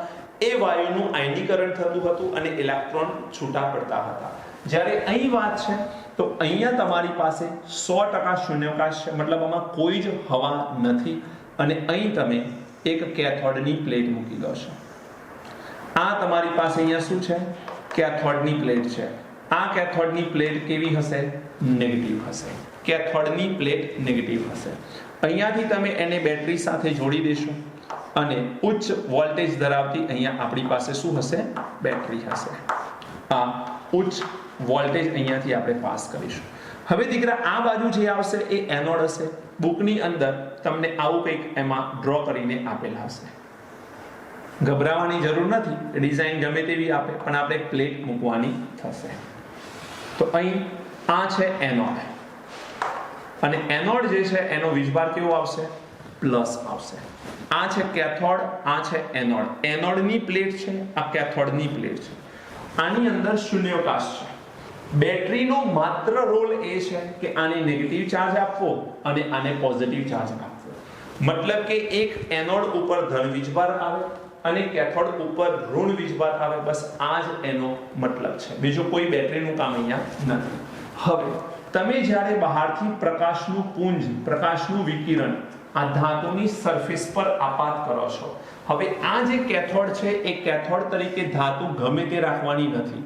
એ વાયુનું આયનીકરણ થતું હતું અને ઇલેક્ટ્રોન છૂટા પડતા હતા. જ્યારે અહીં વાત છે તો અહીંયા તમારી પાસે 100% શૂન્યાવકાશ છે, મતલબ આમાં કોઈ જ હવા નથી. અને અહીં તમે એક કેથોડની પ્લેટ મૂકી દો છો. આ તમારી પાસે અહીંયા શું છે? કેથોડની પ્લેટ છે. આ કેથોડની પ્લેટ કેવી હશે? નેગેટિવ હશે. કેથોડની પ્લેટ નેગેટિવ હશે. અહીંયાથી તમે એને બેટરી સાથે જોડી દેશો અને ઉચ્ચ વોલ્ટેજ ધરાવતી અહીંયા આપણી પાસે શું હશે? બેટરી હશે. આ ઉચ્ચ વોલ્ટેજ અહીંયાથી આપણે પાસ કરીશું. હવે દીકરા આ બાજુ જે આવશે એ એનોડ હશે. બુકની અંદર તમને આવું કંઈક એમાં ડ્રો કરીને આપેલા હશે. ગભરાવાની જરૂર નથી, ડિઝાઇન ગમે તેવી આપે, પણ આપણે એક પ્લેટ મૂકવાની થશે. તો અહીં આ છે એનોડ, અને એનોડ જે છે એનો વીજભાર કેવો આવશે? પ્લસ આવશે. આ છે કેથોડ, આ છે એનોડ. એનોડની પ્લેટ છે, આ કેથોડની પ્લેટ છે. આની અંદર શૂન્યાવકાશ છે. બેટરીનો માત્ર રોલ એ છે કે આને નેગેટિવ ચાર્જ આપવો અને આને પોઝિટિવ ચાર્જ આપવો. મતલબ કે એક એનોડ ઉપર ધન વીજભાર આવે અને કેથોડ ઉપર ઋણ વીજભાર આવે. બસ આ જ એનો મતલબ છે. બીજું કોઈ બેટરીનું કામ અહીંયા નથી. હવે તમે જ્યારે બહારથી પ્રકાશનું પુંજ, પ્રકાશનું વિકિરણ આ ધાતુની સરફેસ પર આપાત કરો છો. હવે આ જે કેથોડ છે એ કેથોડ તરીકે ધાતુ ગમે તે રાખવાની નથી.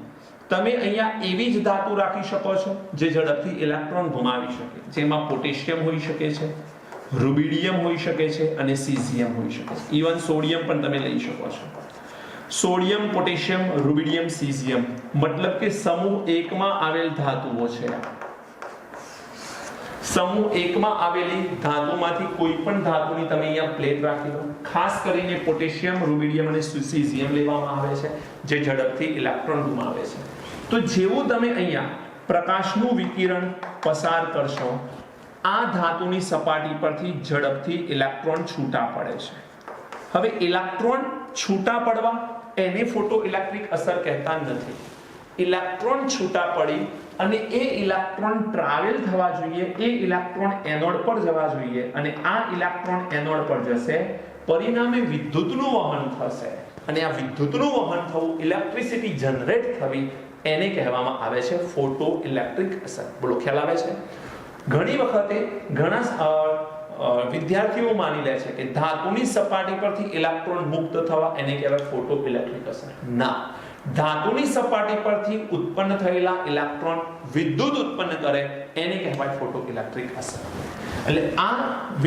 તમે અહીંયા એવી જ ધાતુ રાખી શકો છો જે ઝડપથી ઇલેક્ટ્રોન ગુમાવી શકે. જેમાં પોટેશિયમ હોઈ શકે છે, રૂબિડિયમ હોઈ શકે છે અને સીઝિયમ હોઈ શકે છે. ઇવન સોડિયમ પણ તમે લઈ શકો છો. સોડિયમ, પોટેશિયમ, રૂબિડિયમ, સીઝિયમ મતલબ કે સમૂહ 1 માં આવેલ ધાતુઓ છે. સમૂહ 1 માં આવેલી ધાતુમાંથી કોઈ પણ ધાતુની તમે અહીંયા પ્લેટ રાખી દો. ખાસ કરીને પોટેશિયમ, રૂબિડિયમ અને સીઝિયમ લેવામાં આવે છે જે ઝડપથી ઇલેક્ટ્રોન ગુમાવે છે. તો જેવું તમે અહીંયા પ્રકાશનું વિકિરણ પસાર કરશો, આ ધાતુની સપાટી પરથી ઝડપથી ઇલેક્ટ્રોન છૂટા પડે છે. હવે ઇલેક્ટ્રોન છૂટા પડવા એને ફોટો ઇલેક્ટ્રિક અસર કહેતા નથી. ઇલેક્ટ્રોન છૂટા પડી અને એ ઇલેક્ટ્રોન ટ્રાવેલ થવા જોઈએ, એ ઇલેક્ટ્રોન એનોડ પર જવા જોઈએ અને આ ઇલેક્ટ્રોન એનોડ પર જશે. પરિણામે વિદ્યુતનું વહન થશે અને આ વિદ્યુતનું વહન થવું, ઇલેક્ટ્રિસિટી જનરેટ થવી, એને કહેવામાં આવે છે ફોટો ઇલેક્ટ્રિક અસર. બોલો, ખ્યાલ આવે છે? ઘણી વખતે ઘણા વિદ્યાર્થીઓ માની લે છે કે ધાતુની સપાટી પરથી ઇલેક્ટ્રોન મુક્ત થવા એને કહેવાય ફોટો ઇલેક્ટ્રિક અસર. ના, ધાતુની સપાટી પરથી ઉત્પન્ન થયેલા ઇલેક્ટ્રોન વિદ્યુત ઉત્પન્ન કરે એને કહેવાય ફોટો ઇલેક્ટ્રિક અસર. એટલે આ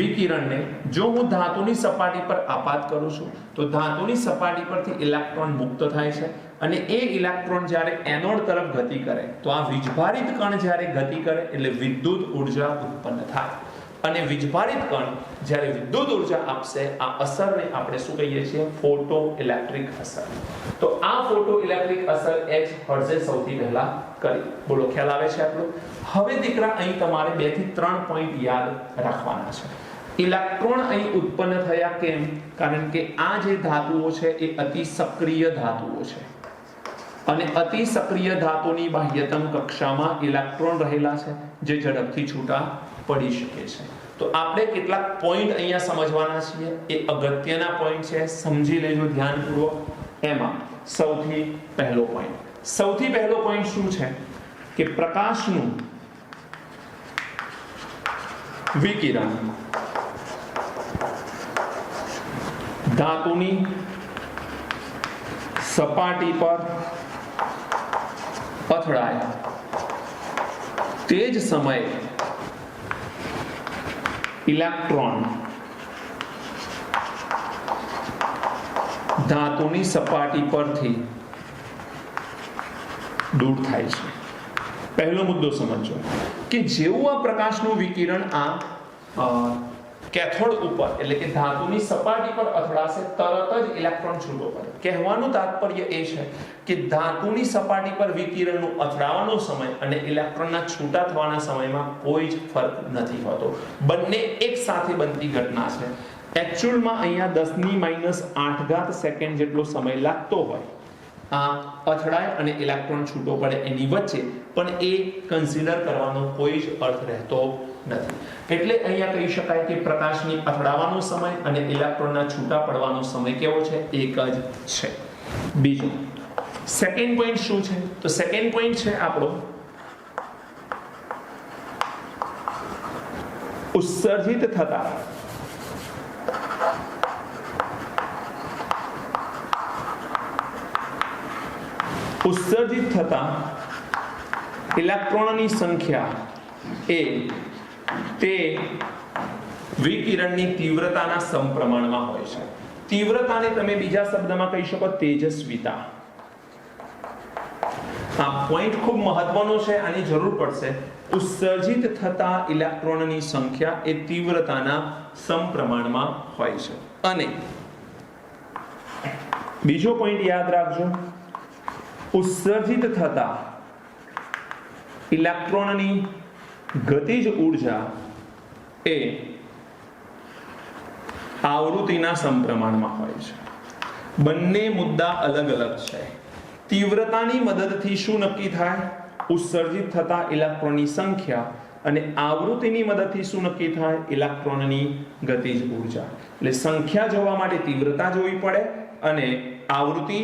વિકિરણને જો હું ધાતુની સપાટી પર આપાત કરું છું તો ધાતુની સપાટી પરથી ઇલેક્ટ્રોન મુક્ત થાય છે અને એ ઇલેક્ટ્રોન જ્યારે એનોડ તરફ ગતિ કરે તો આ વીજભારિત કણ જ્યારે ગતિ કરે એટલે વિદ્યુત ઉર્જા ઉત્પન્ન થાય. અને વીજભારિત કણ જ્યારે વિદ્યુત ઉર્જા આપશે, આ અસરને આપણે શું કહીએ છીએ? ફોટો ઇલેક્ટ્રિક અસર. તો આ ફોટો ઇલેક્ટ્રિક અસર H હર્ઝે સૌથી પહેલા કરી. બોલો, ખ્યાલ આવે છે આપણો? હવે દીકરા અહીં તમારે 2 થી 3 પોઈન્ટ યાદ રાખવાના છે. ઇલેક્ટ્રોન અહીં ઉત્પન્ન થયા કેમ? કારણ કે આ જે ધાતુઓ છે એ અતિ સક્રિય ધાતુઓ છે અને અતિ સક્રિય ધાતુની બાહ્યતમ કક્ષામાં ઇલેક્ટ્રોન રહેલા છે જે ઝડપથી છૂટા પડી શકે છે. તો આપણે કેટલાક પોઈન્ટ અહીંયા સમજવાના છીએ. એ અગત્યના પોઈન્ટ છે, સમજી લેજો ધ્યાનપૂર્વક. એમાં સૌથી પહેલો પોઈન્ટ શું છે કે પ્રકાશનું વિકિરણ ધાતુની સપાટી પર અથડાય તે જ સમયે ઇલેક્ટ્રોન ધાતુની સપાટી પરથી દૂર થાય છે. પહેલો મુદ્દો સમજો કે જેવું આ પ્રકાશનું વિકિરણ આ કેથોડ ઉપર એટલે કે ધાતુની સપાટી પર અથડાશે તરત જ ઇલેક્ટ્રોન છૂટો પડે. કહેવાનું તાત્પર્ય એ છે કે ધાતુની સપાટી પર વિકિરણનો અથડાવાનો સમય અને ઇલેક્ટ્રોનના છૂટા થવાના સમયમાં કોઈ જ ફરક નથી હોતો. બંને એક સાથે બનતી ઘટના છે. એકચ્યુઅલમાં અહીંયા 10⁻8 સેકન્ડ જેટલો સમય લાગતો હોય આ અથડાય અને ઇલેક્ટ્રોન છૂટો પડે એની વચ્ચે, પણ એ કન્સિડર કરવાનો કોઈ જ અર્થ રહેતો નથી. એટલે અહીંયા કહી શકાય કે પ્રકાશની અથડાવાનો સમય અને ઇલેક્ટ્રોનના છૂટા પડવાનો સમય કેવો છે? એક જ છે. બીજું સેકન્ડ પોઈન્ટ શું છે? તો સેકન્ડ પોઈન્ટ છે આપણો ઉત્સર્જિત થતા ઇલેક્ટ્રોનની સંખ્યા એ તે વિકિરણની તીવ્રતાના સમપ્રમાણમાં હોય છે. તીવ્રતાને તમે બીજા શબ્દમાં કહી શકો તેજસ્વીતા. આ પોઈન્ટ ખૂબ મહત્વનો છે, આની જરૂર પડશે. ઉત્સર્જિત થતા ઇલેક્ટ્રોનની સંખ્યા એ તીવ્રતાના સમપ્રમાણમાં હોય છે. અને બીજો પોઈન્ટ યાદ રાખજો, ઉત્સર્જિત થતા ઇલેક્ટ્રોનની ગતિજ ઊર્જા એ આવૃત્તિના સમપ્રમાણમાં હોય છે. બંને મુદ્દા અલગ અલગ છે. તીવ્રતાની મદદથી શું નક્કી થાય? ઉત્સર્જિત થતા ઇલેક્ટ્રોનની સંખ્યા. અને આવૃત્તિની મદદથી શું નક્કી થાય? ઇલેક્ટ્રોનની ગતિજ ઊર્જા. એટલે સંખ્યા જોવા માટે તીવ્રતા જોવી પડે અને આવૃત્તિ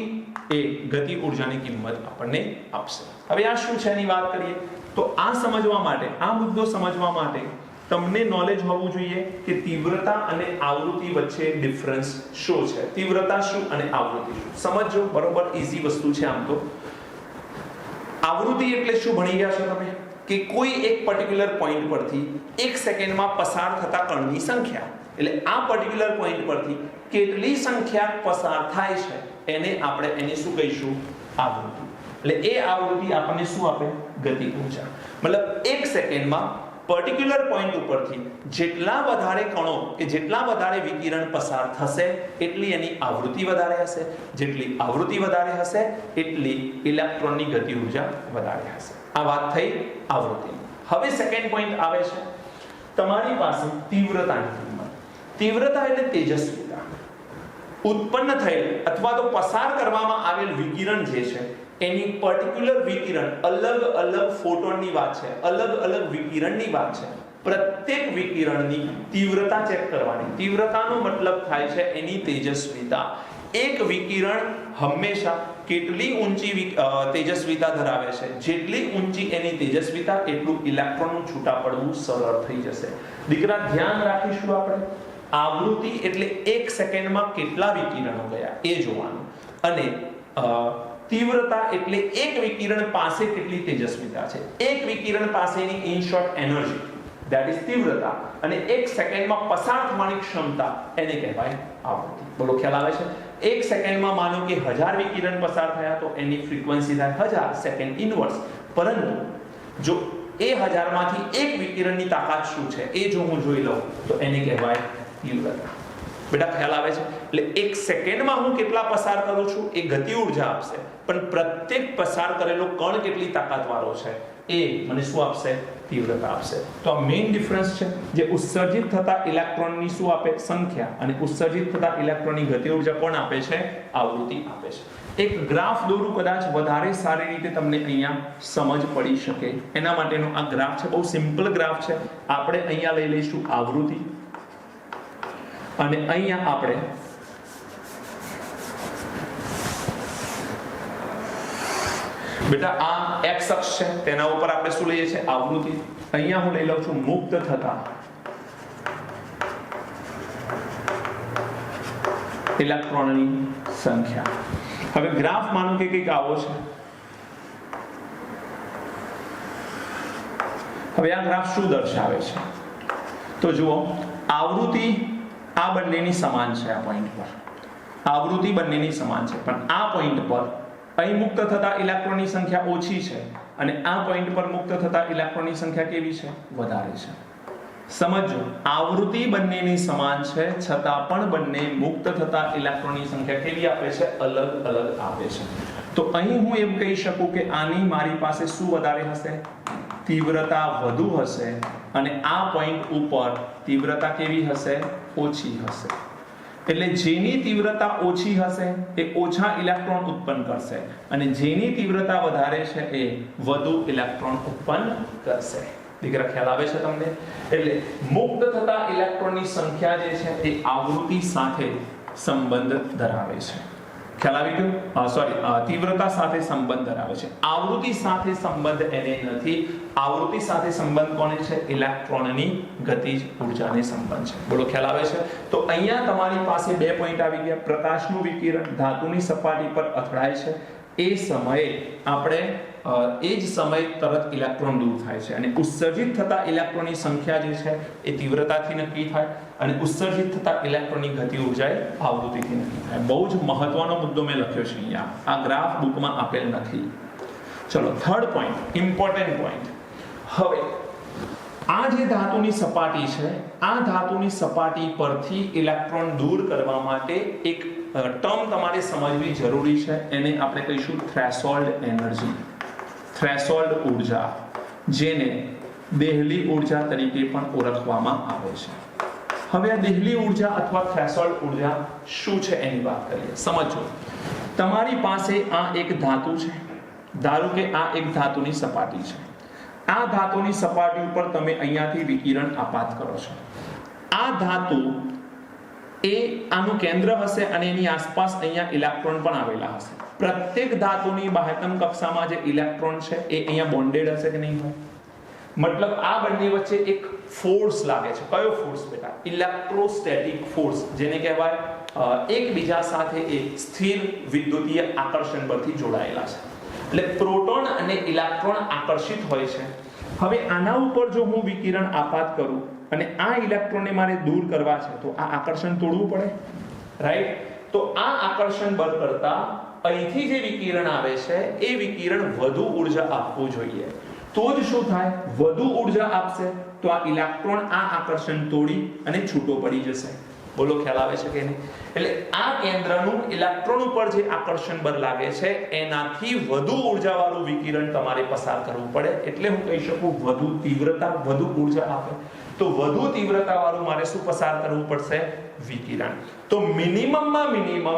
એ ગતિ ઊર્જાની કિંમત આપણને આપશે. હવે આ શું છે એની વાત કરીએ તો આ સમજવા માટે, આ મુદ્દો સમજવા માટે તમને નોલેજ હોવું જોઈએ કે તીવ્રતા અને આવૃત્તિ વચ્ચે ડિફરન્સ શું છે. તીવ્રતા શું અને આવૃત્તિ શું સમજો. બરોબર ઈઝી વસ્તુ છે આમ તો. આવૃત્તિ એટલે શું ભણી ગયા છો તમે? કે કોઈ એક પર્ટિક્યુલર પોઈન્ટ પરથી 1 સેકન્ડમાં પસાર થતા કણની સંખ્યા. એટલે આ પર્ટિક્યુલર પોઈન્ટ પરથી કેટલી સંખ્યા પસાર થાય છે એને આપણે એને શું કહીશું? આવૃત્તિ. એટલે એ આવૃત્તિ આપણને શું આપે? ગતિ ઊર્જા. મતલબ 1 સેકન્ડમાં પર્ટિક્યુલર પોઈન્ટ ઉપરથી જેટલા વધારે કણો કે જેટલા વધારે વિકિરણ પસાર થશે એટલી એની આવૃત્તિ વધારે હશે. જેટલી આવૃત્તિ વધારે હશે એટલી ઇલેક્ટ્રોનની ગતિ ઊર્જા વધારે હશે. આ વાત થઈ આવૃત્તિની. હવે સેકન્ડ પોઈન્ટ આવે છે તમારી પાસે તીવ્રતાની કિંમત. તીવ્રતા એટલે તેજસ્વીતા. ઉત્પન્ન થયેલ અથવા તો પસાર કરવામાં આવેલ વિકિરણ જે છે એની પર્ટિક્યુલર વિકિરણ અલગ અલગ ફોટોનની વાત છે, અલગ અલગ વિકિરણની વાત છે. પ્રત્યેક વિકિરણની તીવ્રતા ચેક કરવાની. તીવ્રતાનો મતલબ થાય છે એની તેજસ્વીતા. એક વિકિરણ હંમેશા કેટલી ઊંચી તેજસ્વીતા ધરાવે છે, જેટલી ઊંચી એની તેજસ્વીતા એટલું ઇલેક્ટ્રોનનું છૂટા પડવું સરળ થઈ જશે. દીકરા ધ્યાન રાખીશું આપણે. આવૃત્તિ એટલે 1 સેકન્ડમાં કેટલા વિકિરણો ગયા એ જોવાનું. અને તીવ્રતા એટલે એક વિકિરણ પાસે કેટલી તેજસ્વીતા છે. એક વિકિરણ પાસેની in short energy, that is તીવ્રતા. અને 1 સેકન્ડમાં પસાર થવાની ક્ષમતા એને કહેવાય આવૃત્તિ. બોલો ખ્યાલ આવે છે? 1 સેકન્ડમાં માનો કે 1000 વિકિરણ પસાર થયા તો એની ફ્રીક્વન્સી થાય 1000 સેકન્ડ ઇનવર્સ. પરંતુ જો એ 1000 માંથી એક વિકિરણની તાકાત શું છે એ જો હું જોઈ લઉં તો એને કહેવાય તીવ્રતા. બેટા ખ્યાલ આવે છે? એટલે 1 સેકન્ડમાં હું કેટલા પસાર કરું છું એ ગતિ ઊર્જા આપશે, પણ પ્રત્યેક પસાર કરેલો કણ કેટલી તાકાતવાળો છે એ મને શું આપશે? તીવ્રતા આપશે. તો આ મેઇન ડિફરન્સ છે. જે ઉત્સર્જિત થતા ઇલેક્ટ્રોનની શું આપે? સંખ્યા. અને ઉત્સર્જિત થતા ઇલેક્ટ્રોનની ગતિ ઊર્જા કોણ આપે છે? આવૃત્તિ આપે છે. એક ગ્રાફ દોરું કદાચ વધારે સારી રીતે તમને અહીંયા સમજ પડી શકે એના માટેનો આ ગ્રાફ છે. બહુ સિમ્પલ ગ્રાફ છે. આપણે અહીંયા લઈ લઈશું આવૃત્તિ અને અહીંયા આપણે બેટા આ x અક્ષ છે તેના ઉપર આપણે શું લઈએ છીએ? આવૃત્તિ. અહીંયા હું લઈ લઉં છું મુક્ત થતા ઇલેક્ટ્રોનની સંખ્યા. હવે ગ્રાફ માનો કે કંઈક આવો છે. હવે આ ગ્રાફ શું દર્શાવે છે? તો જુઓ, આવૃત્તિ આ બંનેની સમાન છે. આ પોઈન્ટ પર આવૃત્તિ બંનેની સમાન છે, પણ આ પોઈન્ટ પર અહીં મુક્ત થતા ઇલેક્ટ્રોનની સંખ્યા ઓછી છે અને આ પોઈન્ટ પર મુક્ત થતા ઇલેક્ટ્રોનની સંખ્યા કેવી છે? વધારે છે. સમજો, આવૃત્તિ બંનેની સમાન છે છતાં પણ બંને મુક્ત થતા ઇલેક્ટ્રોનની સંખ્યા કેવી આપે છે? અલગ અલગ આપે છે. તો અહીં હું એમ કહી શકું કે આની મારી પાસે શું વધારે હશે? તીવ્રતા વધુ હશે અને આ પોઈન્ટ ઉપર તીવ્રતા કેવી હશે? ઓછી હશે. એટલે જેની તીવ્રતા ઓછી હશે એ ઓછા ઇલેક્ટ્રોન ઉત્પન્ન કરશે અને જેની તીવ્રતા વધારે છે એ વધુ ઇલેક્ટ્રોન ઉત્પન્ન કરશે. દીકરા ખ્યાલ આવે છે તમને? એટલે મુક્ત થતા ઇલેક્ટ્રોનની સંખ્યા જે છે એ આવૃત્તિ સાથે સંબંધ ધરાવે છે. ખ્યાલ આવી ગયો? સોરી, તીવ્રતા સાથે સંબંધ ધરાવે છે. આવૃત્તિ સાથે સંબંધ એને નથી. આવૃત્તિ સાથે સંબંધ કોને છે? ઇલેક્ટ્રોનની ગતિજ ઊર્જાને સંબંધ છે. બોલો ખ્યાલ આવે છે? તો અહીંયા તમારી પાસે બે પોઈન્ટ આવી ગયા. પ્રકાશનું વિકિરણ ધાતુની સપાટી પર અથડાય છે એ સમયે આપણે એ જ સમયે તરત ઇલેક્ટ્રોન દૂર થાય છે અને ઉત્સર્જિત થતા ઇલેક્ટ્રોનની સંખ્યા જે છે એ તીવ્રતાથી નક્કી થાય અને ઉત્સર્જિત થતા ઇલેક્ટ્રોનની ગતિ ઊર્જા આવૃત્તિથી નક્કી થાય. બહુ જ મહત્વનો મુદ્દો મેં લખ્યો છે અહીંયા. આ ગ્રાફ બુકમાં આપેલ નથી. ચલો થર્ડ પોઈન્ટ, ઇમ્પોર્ટન્ટ પોઈન્ટ. હવે આ જે ધાતુની સપાટી છે, આ ધાતુની સપાટી પરથી ઇલેક્ટ્રોન દૂર કરવા માટે એક ટર્મ તમારે સમજવી જરૂરી છે. એને આપણે કહીશું થ્રેશોલ્ડ એનર્જી, થ્રેશોલ્ડ ઊર્જા, જેને દેહલી ઊર્જા તરીકે પણ ઓળખવામાં આવે છે. હવે આ દેહલી ઊર્જા અથવા થ્રેશોલ્ડ ઊર્જા શું છે એની વાત કરીએ. સમજો, તમારી પાસે આ એક ધાતુ છે. ધારો કે આ એક ધાતુની સપાટી છે. આ ધાતુની સપાટી ઉપર તમે અહીંયાથી વિકિરણ આપાત કરો છો. આ ધાતુ એ આનું કેન્દ્ર હશે અને એની આસપાસ અહીંયા ઇલેક્ટ્રોન પણ આવેલા હશે. પ્રત્યેક ધાતુની બાહ્યતમ કક્ષામાં જે ઇલેક્ટ્રોન છે એ અહીંયા બોન્ડેડ હશે કે નહીં હોય? મતલબ આ બંને વચ્ચે એક ફોર્સ લાગે છે. કયો ફોર્સ બેટા? ઇલેક્ટ્રોસ્ટેટિક ફોર્સ, જેને કહેવાય એકબીજા સાથે એક સ્થિર વિદ્યુતીય આકર્ષણ બળથી જોડાયેલા છે. એટલે પ્રોટોન અને ઇલેક્ટ્રોન આકર્ષિત હોય છે. હવે આના ઉપર જો હું વિકિરણ આપાત કરું અને આ ઇલેક્ટ્રોનને મારે દૂર કરવા છે તો આ આકર્ષણ તોડવું પડે, રાઈટ? તો આ આકર્ષણ બળ કરતા અહીંથી જે વિકિરણ આવે છે એ વિકિરણ વધુ ઊર્જા આપવું જોઈએ. તો જ શું થાય? વધુ ઊર્જા આપશે તો આ ઇલેક્ટ્રોન આ આકર્ષણ તોડી અને છૂટો પડી જશે. બોલો ખ્યાલ આવે છે કે નહીં? એટલે આ કેન્દ્રનું ઇલેક્ટ્રોન ઉપર જે આકર્ષણ બળ લાગે છે એનાથી વધુ ઊર્જાવાળું વિકિરણ તમારે પસાર કરવું પડે. એટલે હું કહી શકું વધુ તીવ્રતા વધુ ઊર્જા આપે. તો વધુ તીવ્રતાવાળું મારે શું પસાર કરવું પડશે? વિકિરણ. તો મિનિમમમાં મિનિમમ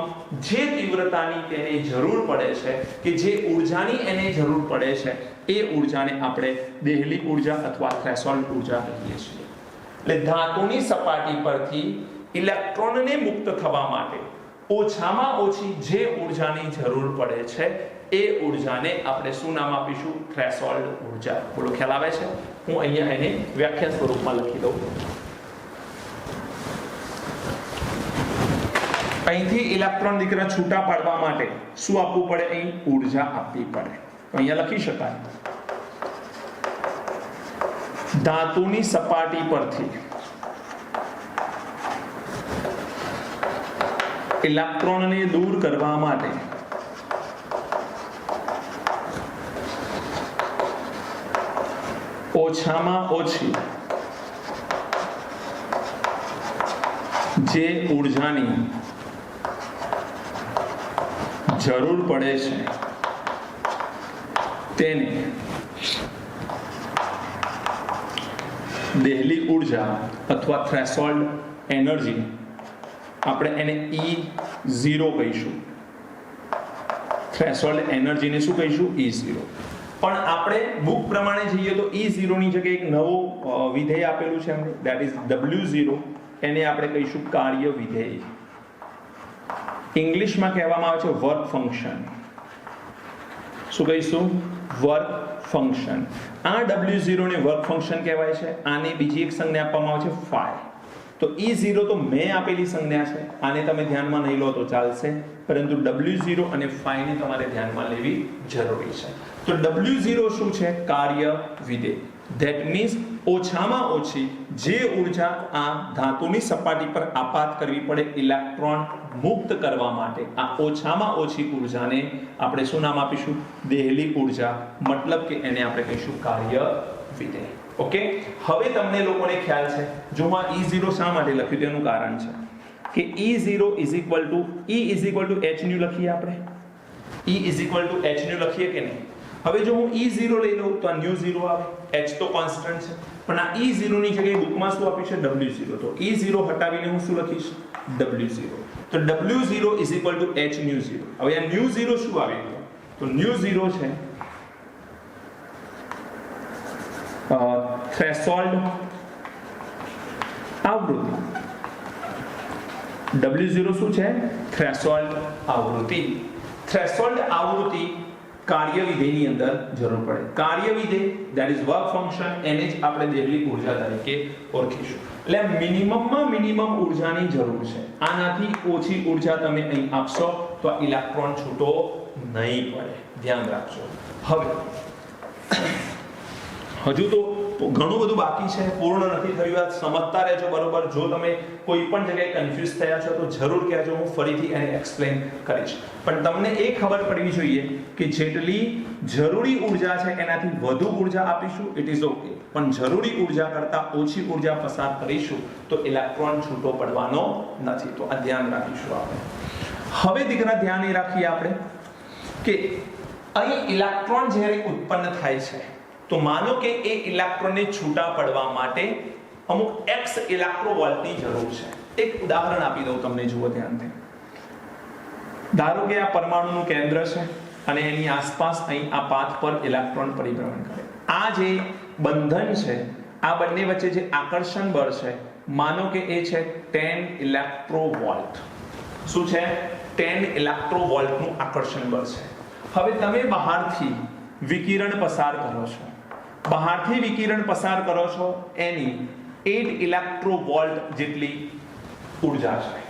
જે તીવ્રતાની તેને જરૂર પડે છે કે જે ઊર્જાની એને જરૂર પડે છે એ ઊર્જાને આપણે દેહલી ઊર્જા અથવા થ્રેશોલ્ડ ઊર્જા કહીએ છીએ. એટલે ધાતુની સપાટી પરથી ઇલેક્ટ્રોનને મુક્ત થવા માટે ઓછામાં ઓછી જે ઊર્જાની જરૂર પડે છે એ ઊર્જાને આપણે શું નામ આપીશું? થ્રેશોલ્ડ ઊર્જા. બોલો ખ્યાલ આવે છે? હું અહીંયા એને વ્યાખ્યા સ્વરૂપમાં લખી દઉં. અહીંથી ઇલેક્ટ્રોન દીકરા છૂટા પાડવા માટે શું આપવું પડે? અહીં ઊર્જા આપવી પડે. તો અહીંયા લખી શકાય, ધાતુની સપાટી પરથી ઇલેક્ટ્રોનને દૂર કરવા માટે ઓછામાં ઓછી જે ઊર્જાની જરૂર પડે છે તેને દેહલી ઊર્જા અથવા થ્રેશોલ્ડ એનર્જી આપણે એને E0 કહીશું. થ્રેશોલ્ડ એનર્જીને શું કહીશું? E0. પણ આપણે બુક પ્રમાણે જઈએ તો E0 ની જગ્યાએ એક નવો વિધેય આપેલું છે એમને, ધેટ ઇઝ W0. એને આપણે કહીશું કાર્ય વિધેય. ઇંગ્લિશમાં કહેવામાં આવે છે વર્ક ફંક્શન. શું કહીશું? Work function. આ W0 ને વર્ક ફંક્શન કહેવાય છે. આને બીજી એક સંજ્ઞા આપવામાં આવે છે ફાઈ. તો E0 તો મેં આપેલી સંજ્ઞા છે, આને તમે ધ્યાનમાં નહીં લો તો ચાલશે, પરંતુ W0 અને ફાઈ ને તમારે ધ્યાનમાં લેવી જરૂરી છે. તો W0 શું છે? કાર્ય વિધેય. ધેટ મીન્સ ઓછામાં ઓછી જે ઊર્જા આ ધાતુની સપાટી પર આપાત કરવી પડે ઇલેક્ટ્રોન મુક્ત કરવા માટે, આ ઓછામાં ઓછી ઊર્જાને આપણે શું નામ આપીશું? દેહલી ઊર્જા. મતલબ કે એને આપણે કહીશું કાર્ય વિધેય. ઓકે, હવે તમને લોકોને ખ્યાલ છે, જો હું E0 શા માટે લખ્યું તેનું કારણ છે કે E0 E h nu લખીએ આપણે. E h nu લખીએ કે નહીં? હવે જો હું E0 લઈ લઉં તો આ ન્યુ 0 આવે, h તો કોન્સ્ટન્ટ છે, પણ આ E0 ની જગ્યાએ બુકમાં શું આપ્યું છે W0, તો E0 હટાવીને હું શું લખીશ W0, તો W0 h ન્યુ 0. હવે આ ન્યુ 0 શું આવે તો ન્યુ 0 છે થ્રેશોલ્ડ આવૃત્તિ. W0 શું છે થ્રેશોલ્ડ આવૃત્તિ. થ્રેશોલ્ડ આવૃત્તિ કાર્ય વિધેયની અંદર જરૂર પડે. કાર્ય વિધેય ધેટ ઇઝ વર્ક ફંક્શન, એને જ આપણે દેવલી ઉર્જા તરીકે ઓળખીશું. એટલે મિનિમમમાં મિનિમમ ઉર્જાની જરૂર છે. આનાથી ઓછી ઉર્જા તમે અહીં આપશો તો આ ઇલેક્ટ્રોન છૂટો નહીં પડે, ધ્યાન રાખજો. હવે હજુ તો ઘણું બધું બાકી છે, પૂર્ણ નથી થયું. આ સમજતા રહેજો બરોબર. જો તમે કોઈ પણ જગ્યાએ કન્ફ્યુઝ થયા છો તો જરૂર કહેજો, હું ફરીથી એને એક્સપ્લેન કરીશ. પણ તમને એ ખબર પડવી જોઈએ કે જેટલી જરૂરી ઉર્જા છે એનાથી વધુ ઉર્જા આપીશું ઇટ ઇઝ ઓકે, પણ જરૂરી ઉર્જા કરતાં ઓછી ઉર્જા પસાર કરીશું તો ઇલેક્ટ્રોન છૂટો પડવાનો નથી. તો આ ધ્યાન રાખીશું આપણે. હવે દીકરા ધ્યાન એ રાખીએ આપણે કે અહીં ઇલેક્ટ્રોન જ્યારે ઉત્પન્ન થાય છે તો માનો કે એ ઇલેક્ટ્રોનને છૂટા પડવા માટે અમુક x ઇલેક્ટ્રોવોલ્ટની જરૂર છે. એક ઉદાહરણ આપી દઉં તમને, જુઓ ધ્યાનથી. ધારો કે આ પરમાણુનું કેન્દ્ર છે અને એની આસપાસ અહીં આ પાથ પર ઇલેક્ટ્રોન પરિભ્રમણ કરે. આ જે બંધન છે, આ બંને વચ્ચે જે આકર્ષણ બળ છે, માનો કે એ છે 10 ઇલેક્ટ્રોવોલ્ટ. શું છે 10 ઇલેક્ટ્રોવોલ્ટનું આકર્ષણ બળ છે. હવે તમે બહારથી વિકિરણ પસાર કરો છો, બહારથી વિકિરણ પસાર કરો છો, એની 8 ઇલેક્ટ્રોવોલ્ટ જેટલી ઉર્જા છે.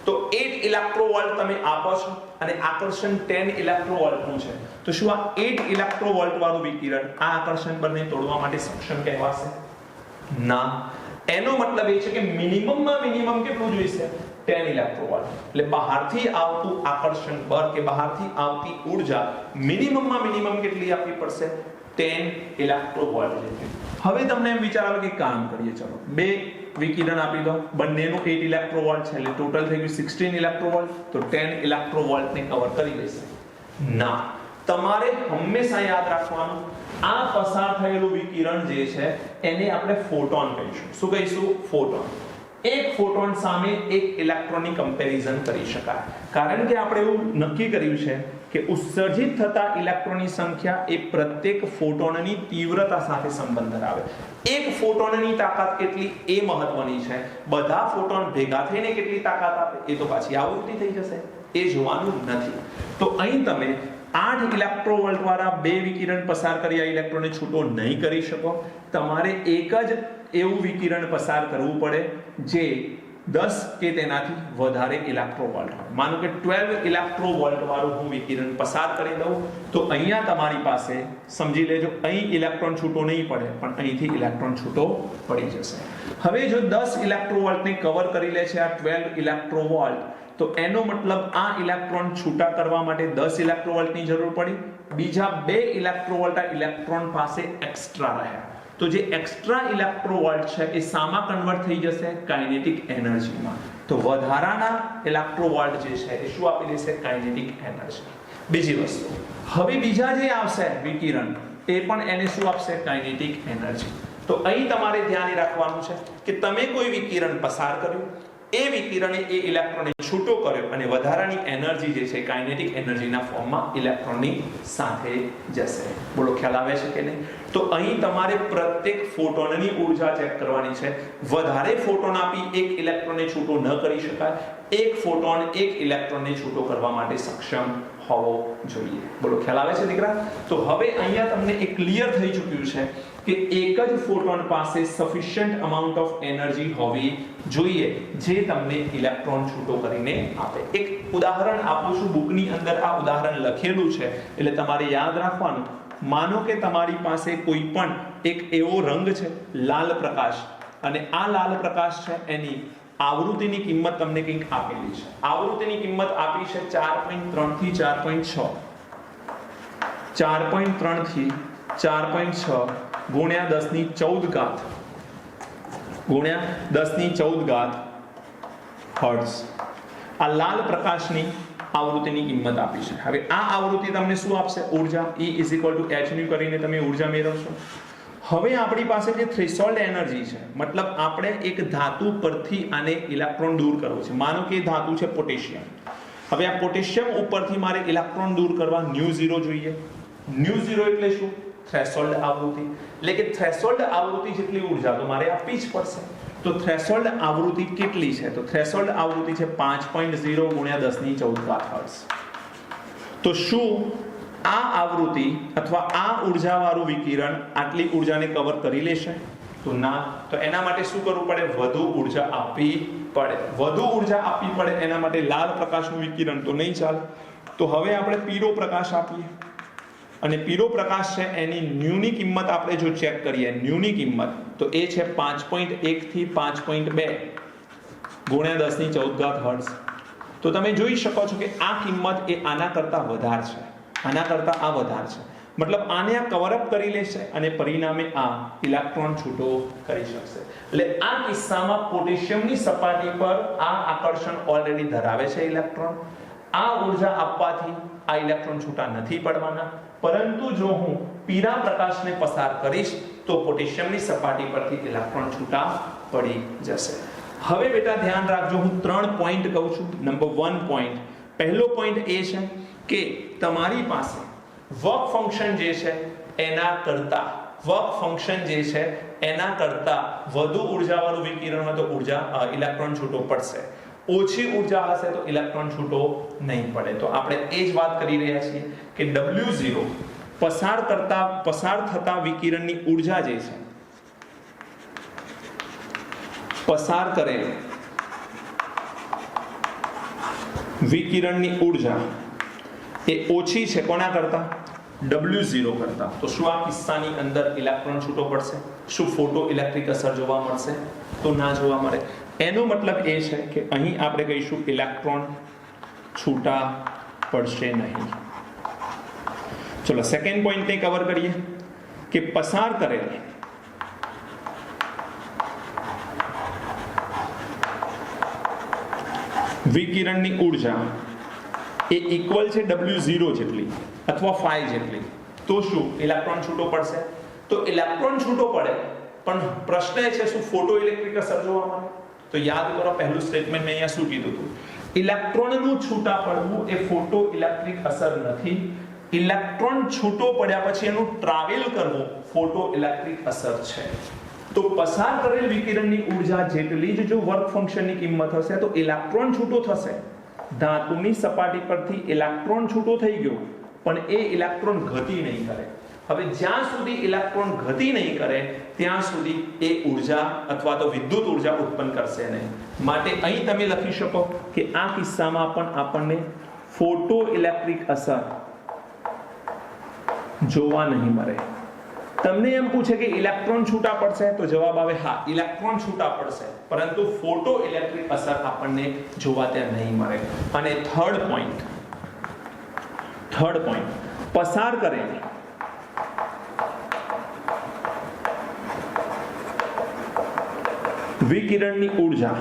તો 8 ઇલેક્ટ્રોવોલ્ટ તમે આપો છો અને આકર્ષણ 10 ઇલેક્ટ્રોવોલ્ટનું છે, તો શું આ 8 ઇલેક્ટ્રોવોલ્ટ વાળું વિકિરણ આ આકર્ષણ બળને તોડવા માટે સક્ષમ કહેવાશે? ના. એનો મતલબ એ છે કે મિનિમમમાં મિનિમમ કેટલું જોઈશે 10 ઇલેક્ટ્રોવોલ્ટ. એટલે બહારથી આવતું આકર્ષણ બળ કે બહારથી આવતી ઉર્જા મિનિમમમાં મિનિમમ કેટલી આપવી પડશે 10 ઇલેક્ટ્રોવોલ્ટ જેટલી. હવે તમને એમ વિચાર આવે કે કામ કરીએ, ચલો બે વિકિરણ આપી દો, બંનેનું 8 ઇલેક્ટ્રોવોલ્ટ છે, એટલે ટોટલ થઈ ગયું 16 ઇલેક્ટ્રોવોલ્ટ, તો 10 ઇલેક્ટ્રોવોલ્ટને કવર કરી લેશે. ના, તમારે હંમેશા યાદ રાખવાનું આ પસાર થયેલું વિકિરણ જે છે એને આપણે ફોટોન કહીશું. શું કહીશું? ફોટોન. એક ફોટોન સામે એક ઇલેક્ટ્રોનની કમ્પેરિઝન કરી શકાય, કારણ કે આપણે એવું નક્કી કર્યું છે કે ઉત્સર્જિત થતા ઇલેક્ટ્રોનની સંખ્યા એ પ્રત્યેક ફોટોનની તીવ્રતા સાથે સંબંધ ધરાવે. એક ફોટોનની તાકાત કેટલી એ મહત્વની છે, બધા ફોટોન ભેગા થઈને કેટલી તાકાત આપે એ તો પાછી આવૃત્તિ થઈ જશે, એ જોવાનું નથી. તો અહીં તમે 8 ઇલેક્ટ્રોવોલ્ટ વાળા બે વિકિરણ પસાર કરી આ ઇલેક્ટ્રોનને છૂટો નહીં કરી શકો. તમારે એક જ એવું વિકિરણ પસાર કરવું પડે જે 10 કે તેનાથી વધારે ઇલેક્ટ્રોવોલ્ટ હોય. માનો કે 12 ઇલેક્ટ્રોવોલ્ટ વાળું હું વિકિરણ પસાર કરી દઉં તો અહીંયા તમારી પાસે સમજી લેજો અહીં ઇલેક્ટ્રોન છૂટો નહીં પડે, પણ અહીંથી ઇલેક્ટ્રોન છૂટો પડી જશે. હવે જો 10 ઇલેક્ટ્રોવોલ્ટને કવર કરી લે છે આ 12 ઇલેક્ટ્રોવોલ્ટ, તો એનો મતલબ આ ઇલેક્ટ્રોન છૂટા કરવા માટે 10 ઇલેક્ટ્રોવોલ્ટની જરૂર પડી, બીજા 2 ઇલેક્ટ્રોવોલ્ટ આ ઇલેક્ટ્રોન પાસે એક્સ્ટ્રા રહ્યા. તો જે એક્સ્ટ્રા ઇલેક્ટ્રોવોલ્ટ છે એ સામા કન્વર્ટ થઈ જશે કાઇનેટિક એનર્જીમાં. તો વધારાના ઇલેક્ટ્રોવોલ્ટ જે છે એ શું આપી દેશે? Kinetic energy. બીજી વસ્તુ, હવે બીજા જે આવશે વિકિરણ એ પણ એને શું આપશે? Kinetic energy. તો અહીં તમારે ધ્યાન રાખવાનું છે કે તમે કોઈ વિકિરણ પસાર કર્યું, એ વિકિરણે એ ઇલેક્ટ્રોનને છૂટો કર્યો અને વધારાની એનર્જી જે છે કાઇનેટિક એનર્જીના ફોર્મમાં ઇલેક્ટ્રોનની સાથે જશે. બોલો ખ્યાલ આવે છે કે નહીં? તો અહીં તમારે પ્રત્યેક ફોટોનની ઉર્જા ચેક કરવાની છે. વધારે ફોટોન આપી એક ઇલેક્ટ્રોનને છૂટો ન કરી શકાય, એક ફોટોન એક ઇલેક્ટ્રોનને છૂટો કરવા માટે સક્ષમ હોવો જોઈએ. બોલો ખ્યાલ આવે છે દીકરા? તો હવે અહીંયા તમને એક ક્લિયર થઈ ચૂક્યું છે કે એક જ ફોટોન પાસે સફિશિયન્ટ અમાઉન્ટ ઓફ એનર્જી હોવી જોઈએ જે તમને ઇલેક્ટ્રોન છૂટો કરીને આપે. એક ઉદાહરણ આપું છું, બુકની અંદર આ ઉદાહરણ લખેલું છે એટલે તમારે યાદ રાખવાનું. માનો કે તમારી પાસે કોઈ પણ એક એવો રંગ છે લાલ પ્રકાશ, અને આ લાલ પ્રકાશ છે એની આવૃત્તિની કિંમત તમને કંઈક આપેલી છે. આવૃત્તિની કિંમત આપી છે 4.3 થી 4.6, 4.3 થી 4.6 ગુણ્યા 10 ની 14 ઘાત ગુણ્યા 10 ની 14 ઘાત હર્ટ્ઝ. આ લાલ પ્રકાશની આવૃત્તિની કિંમત આપી છે. હવે આ આવૃત્તિ તમને શું આપશે? ઉર્જા. E = h નું કરીને તમે ઉર્જા મેળવશો. હવે આપણી પાસે જે થ્રેશોલ્ડ એનર્જી છે, મતલબ આપણે એક ધાતુ પરથી આને ઇલેક્ટ્રોન દૂર કરવો છે. માનો કે ધાતુ છે પોટેશિયમ. હવે આ પોટેશિયમ ઉપરથી મારે ઇલેક્ટ્રોન દૂર કરવા ν0 જોઈએ. ν0 એટલે શું? થ્રેશોલ્ડ આવૃત્તિ. એટલે કે થ્રેશોલ્ડ આવૃત્તિ જેટલી ઉર્જા તો મારે આપવી જ પડશે. તો થ્રેશોલ્ડ આવૃત્તિ કેટલી છે? તો થ્રેશોલ્ડ આવૃત્તિ છે 5.0 × 1014 હર્ટ્ઝ. તો શું આ આવૃત્તિ અથવા આ ઉર્જાવાળું વિકિરણ આટલી ઉર્જાને કવર કરી લેશે? તો ના. તો એના માટે શું કરવું પડે? વધુ ઉર્જા આપવી પડે. વધુ ઉર્જા આપવી પડે એના માટે લાલ પ્રકાશનું વિકિરણ તો નહીં ચાલે. તો હવે આપણે પીળો પ્રકાશ આપીએ. અને પીળો પ્રકાશ છે એની ન્યુની કિંમત આપણે જો ચેક કરીએ, ન્યુની કિંમત તો એ છે 5.1 થી 5.2 × 1014 હર્ટ્ઝ. તો તમે જોઈ શકો છો કે આ કિંમત એ આના કરતા વધારે છે. આના કરતા આ વધારે છે. મતલબ આને આ કવર અપ કરી લેશે અને પરિણામે આ ઇલેક્ટ્રોન છૂટો કરી શકશે. એટલે આ કિસ્સામાં પોટેશિયમની સપાટી પર આ આકર્ષણ ઓલરેડી ધરાવે છે ઇલેક્ટ્રોન. આ ઉર્જા આપવાથી આ ઇલેક્ટ્રોન છૂટા નથી પડવાના. પરંતુ જો હું પીળા પ્રકાશને પસાર કરીશ તો પોટેશિયમની સપાટી પરથી ઇલેક્ટ્રોન છૂટા પડી જશે. હવે બેટા ધ્યાન રાખજો, હું 3 પોઈન્ટ કહું છું. નંબર 1 પોઈન્ટ, પહેલો પોઈન્ટ એ છે કે તમારી પાસે વર્ક ફંક્શન જે છે એના કરતા વધુ ઉર્જાવાળું વિકિરણ હોય તો ઇલેક્ટ્રોન છૂટો પડશે. ઓછી ઉર્જા હશે તો ઇલેક્ટ્રોન છૂટો નહીં પડે. તો આપણે એ જ વાત કરી રહ્યા છીએ કે W0 પસાર થતા વિકિરણની ઉર્જા જે છે, પસાર કરેલ વિકિરણની ઉર્જા એ ઓછી છે કોના કરતા? W0 કરતા. તો શું આ કિસ્સાની અંદર ઇલેક્ટ્રોન છૂટો પડશે? શું ફોટો ઇલેક્ટ્રિક અસર જોવા મળશે? તો ના જોવા મળે. એનો મતલબ એ છે કે અહીં આપણે કહીશું ઇલેક્ટ્રોન છૂટા પડશે નહીં. ચલો સેકન્ડ પોઈન્ટને કવર કરીએ કે પસાર કરેલ વિકિરણની ઉર્જા એ ઇક્વલ છે W0 જેટલી અથવા phi જેટલી. તો શું ઇલેક્ટ્રોન છૂટો પડશે? તો ઇલેક્ટ્રોન છૂટો પડે, પણ પ્રશ્ન એ છે શું ફોટો ઇલેક્ટ્રિક અસર જોવા મળે? તો યાદ કરો પહેલું સ્ટેટમેન્ટ મેં અહીંયા શું કીધું હતું? ઇલેક્ટ્રોનનું છૂટા પડવું એ ફોટો ઇલેક્ટ્રિક અસર નથી. ઇલેક્ટ્રોન છૂટો પડ્યા પછી એનું ટ્રાવેલ કરવું ફોટો ઇલેક્ટ્રિક અસર છે. તો પસાર કરેલ વિકિરણની ઉર્જા જેટલી જ જો વર્ક ફંક્શનની કિંમત હશે તો ઇલેક્ટ્રોન છૂટો થશે. ધાતુની સપાટી પરથી ઇલેક્ટ્રોન છૂટો થઈ ગયો, પણ એ ઇલેક્ટ્રોન ગતિ નહીં કરે. હવે જ્યાં સુધી ઇલેક્ટ્રોન ગતિ નહીં કરે ત્યાં સુધી એ ઉર્જા અથવા તો વિદ્યુત ઉર્જા ઉત્પન્ન કરશે નહીં. માટે અહીં તમે લખી શકો કે આ કિસ્સામાં પણ આપણને ફોટો ઇલેક્ટ્રિક અસર જોવા નહીં મળે. તમને એમ પૂછે કે ઇલેક્ટ્રોન છૂટા પડશે તો જવાબ આવે હા, ઇલેક્ટ્રોન છૂટા પડશે, પરંતુ ફોટો ઇલેક્ટ્રિક અસર આપણને જોવા ત્યાં નહીં મળે. અને થર્ડ પોઈન્ટ પસાર કરેલી વિકિરણની ઉર્જા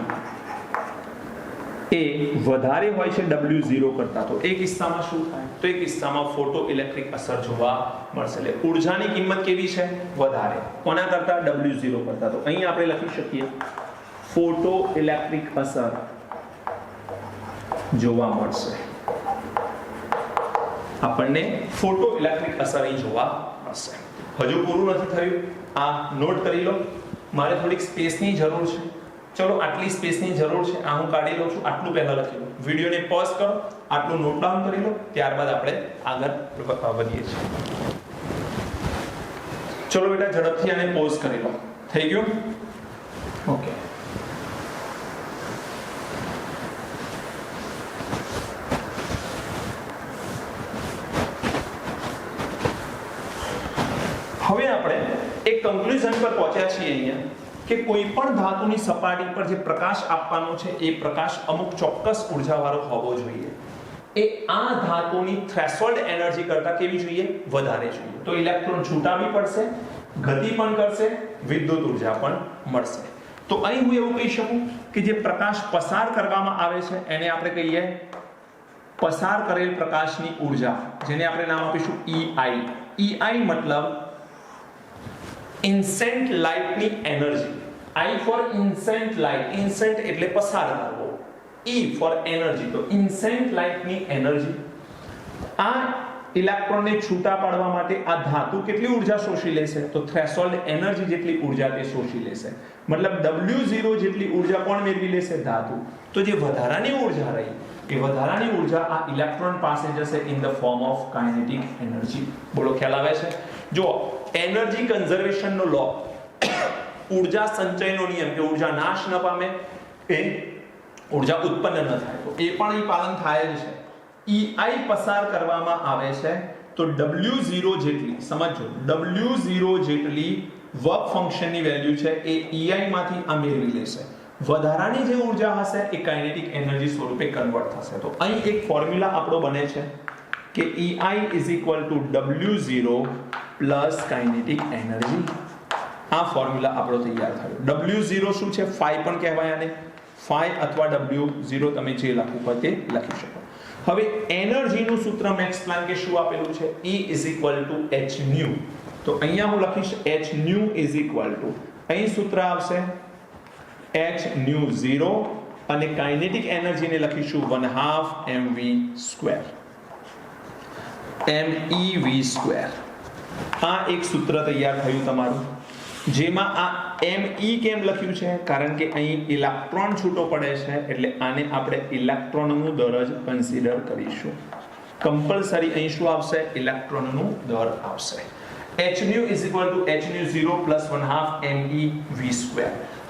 એ વધારે હોય છે W0 કરતા. તો એ કિસ્સામાં શું થાય? તો એ કિસ્સામાં ફોટો ઇલેક્ટ્રિક અસર જોવા મળશે. એટલે ઉર્જાની કિંમત કેવી છે? વધારે. કોના કરતા? W0 કરતા. તો અહીં આપણે લખી શકીએ ફોટો ઇલેક્ટ્રિક અસર જોવા મળશે. આપણને ફોટો ઇલેક્ટ્રિક અસર અહીં જોવા મળશે. હજુ પૂરું નથી થયું, આ નોટ કરી લો. મારે થોડીક સ્પેસની જરૂર છે. ચલો આટલી સ્પેસની જરૂર છે, આ હું કાઢી લઉં છું. આટલું પહેલા લખી લો. વિડીયોને પોઝ કરો, આટલું નોટ ડાઉન કરી લો, ત્યારબાદ આપણે આગળ વધીએ છીએ. ચલો બેટા ઝડપથી આને પોઝ કરી લો. થઈ ગયું? ઓકે. હવે આપણે એક કન્ક્લુઝન પર પહોંચ્યા છીએ અહીંયા કે કોઈ પણ ધાતુની સપાટી પર જે પ્રકાશ આપવાનો છે એ પ્રકાશ અમુક ચોક્કસ ઉર્જાવાળો હોવો જોઈએ. એ આ ધાતુની થ્રેશોલ્ડ એનર્જી કરતા કેવી જોઈએ? વધારે જોઈએ. તો ઇલેક્ટ્રોન છૂટા બી પડશે, ગતિ પણ કરશે, વિદ્યુત ઉર્જા પણ મળશે. તો અહીં હું એવું કહી શકું કે જે પ્રકાશ પસાર કરવામાં આવે છે એને આપણે કહીએ પસાર કરેલ પ્રકાશની ઉર્જા, જેને આપણે નામ આપીશું EI. EI મતલબ ઇન્સેન્ટ લાઇટની એનર્જી. I ફોર ઇન્સેન્ટ લાઇટ, ઇન્સેન્ટ એટલે પસાર કરવો, E ફોર એનર્જી, તો ઇન્સેન્ટ લાઇટની એનર્જી. આ ઇલેક્ટ્રોનને છૂટા પાડવા માટે આ ધાતુ કેટલી ઉર્જા શોષી લેશે? તો થ્રેશોલ્ડ એનર્જી જેટલી ઉર્જા તે શોષી લેશે. મતલબ W0 જેટલી ઉર્જા કોણ મેળવી લેશે? ધાતુ. તો જે વધારાની ઉર્જા રહી એ વધારાની ઉર્જા આ ઇલેક્ટ્રોન પાસે જશે in the form of kinetic energy. બોલો, ખ્યાલ આવે છે? જો એનર્જી કન્ઝર્વેશનનો લો, ઉર્જા સંચયનો નિયમ કે ઉર્જા નાશ ન પામે એ ઉર્જા ઉત્પન્ન ન થાય, તો એ પણ અહીં પાલન થાય જ છે. EI પસાર કરવામાં આવે છે તો W0 જેટલી, સમજો, W0 જેટલી વર્ક ફંક્શનની વેલ્યુ છે એ EI માંથી આ મેળવી લેશે. વધારાની જે ઉર્જા હશે એ કાઇનેટિક એનર્જી સ્વરૂપે કન્વર્ટ થશે. તો અહીં એક ફોર્મ્યુલા આપણો બને છે કે EI W0 કાઇનેટિક એનર્જી. આ ફોર્મ્યુલા આપણો તૈયાર થયો. W0 શું છે? phi પણ કહેવાય આને. phi અથવા W0 તમે જે લખવું હોય તે લખી શકો. હવે એનર્જીનું સૂત્ર મેક્સ પ્લાન્કે શું આપેલું છે? E hν. તો અહીંયા હું લખીશ hν અહીં સૂત્ર આવશે hν0 અને કાઇનેટિક એનર્જીને લખીશું 1/2 mv². mev². આ એક સૂત્ર તૈયાર થયું તમારું, જેમાં આ me કેમ લખ્યું છે? કારણ કે અહીં ઇલેક્ટ્રોન છૂટો પડે છે એટલે આને આપણે ઇલેક્ટ્રોનનું દર જ કન્સિડર કરીશું. કમ્પલસરી અહીં શું આવશે? ઇલેક્ટ્રોનનું દર આવશે. hν hν0 1/2 mev².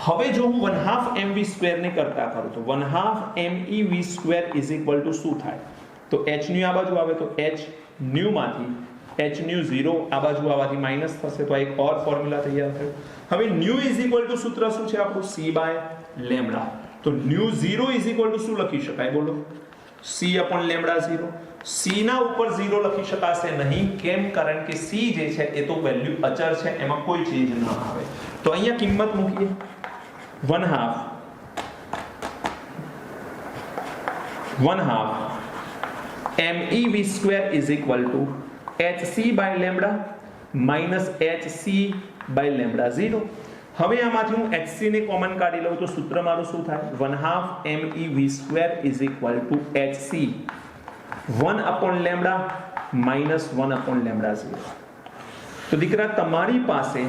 હવે જો હું 1/2 mv² ને કરતા કરું તો 1/2 mev² શું થાય? તો hν આ બાજુ આવે તો hν માંથી hν0 આ બાજુ આવવાથી માઈનસ થશે, તો આ એક ઓર ફોર્મ્યુલા તૈયાર થયો. હવે ν સૂત્ર શું છે આપણું? c/λ. તો ν0 શું લખી શકાય? બોલો, c/λ0. c ના ઉપર 0 લખી શકાશે નહીં. કેમ? કારણ કે c જે છે એ તો વેલ્યુ અચળ છે, એમાં કોઈ ચેન્જ ન આવે. તો અહીંયા કિંમત મૂકીએ 1/2 mev² hc/λ minus hc/λ0. હવે આમાંથી હું hc ને કોમન કાઢી લઉં તો સૂત્ર મારું શું થાય? 1/2 mev² hc 1/λ minus 1/λ0. તો દીકરા, તમારી પાસે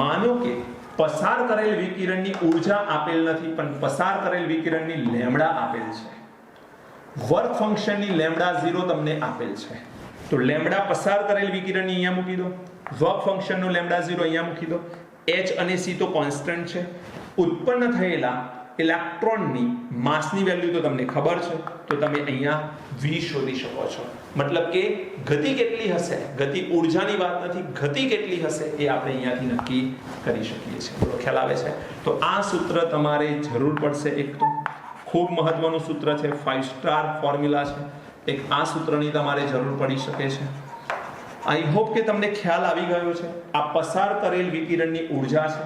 માનો કે પસાર કરેલ વિકિરણની ઉર્જા આપેલ નથી, પણ પસાર કરેલ વિકિરણની લેમ્ડા આપેલ છે. વર્ક ફંક્શનની λ0 તમને આપેલ છે. તો લેમ્ડા પસાર કરેલ વિકિરણની અહીંયા મૂકી દો, વર્ક ફંક્શનનો λ0 અહીંયા મૂકી દો. h અને c તો કોન્સ્ટન્ટ છે. ઉત્પન્ન થયેલા ઇલેક્ટ્રોનની માસની વેલ્યુ તો તમને ખબર છે, તો તમે અહીંયા v શોધી શકો છો. મતલબ કે ગતિ કેટલી હશે, ગતિ ઉર્જાની વાત નથી, ગતિ કેટલી હશે એ આપણે અહીંયાથી નક્કી કરી શકીએ છીએ. બોલો, ખ્યાલ આવે છે? તો આ સૂત્ર તમારે જરૂર પડશે. એક તો ખૂબ મહત્વનું સૂત્ર છે, 5 સ્ટાર ફોર્મ્યુલા છે. એક આ સૂત્રની તમારે જરૂર પડી શકે છે. આઈ હોપ કે તમને ખ્યાલ આવી ગયો છે. આ પસાર કરેલ વિકિરણની ઉર્જા છે,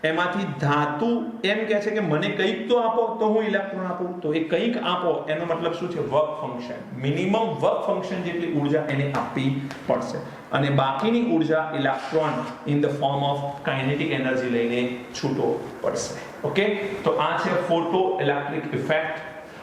એમાંથી ધાતુ એમ કહે છે કે મને કંઈક તો આપો તો હું ઇલેક્ટ્રોન આપું. તો એ કંઈક આપો એનો મતલબ શું છે? Work function. Minimum work function જેટલી ઉર્જા એને આપવી પડશે, અને બાકીની ઉર્જા electron in the form of kinetic energy લઈને છૂટો પડશે. ઓકે, તો આ છે photo electric effect.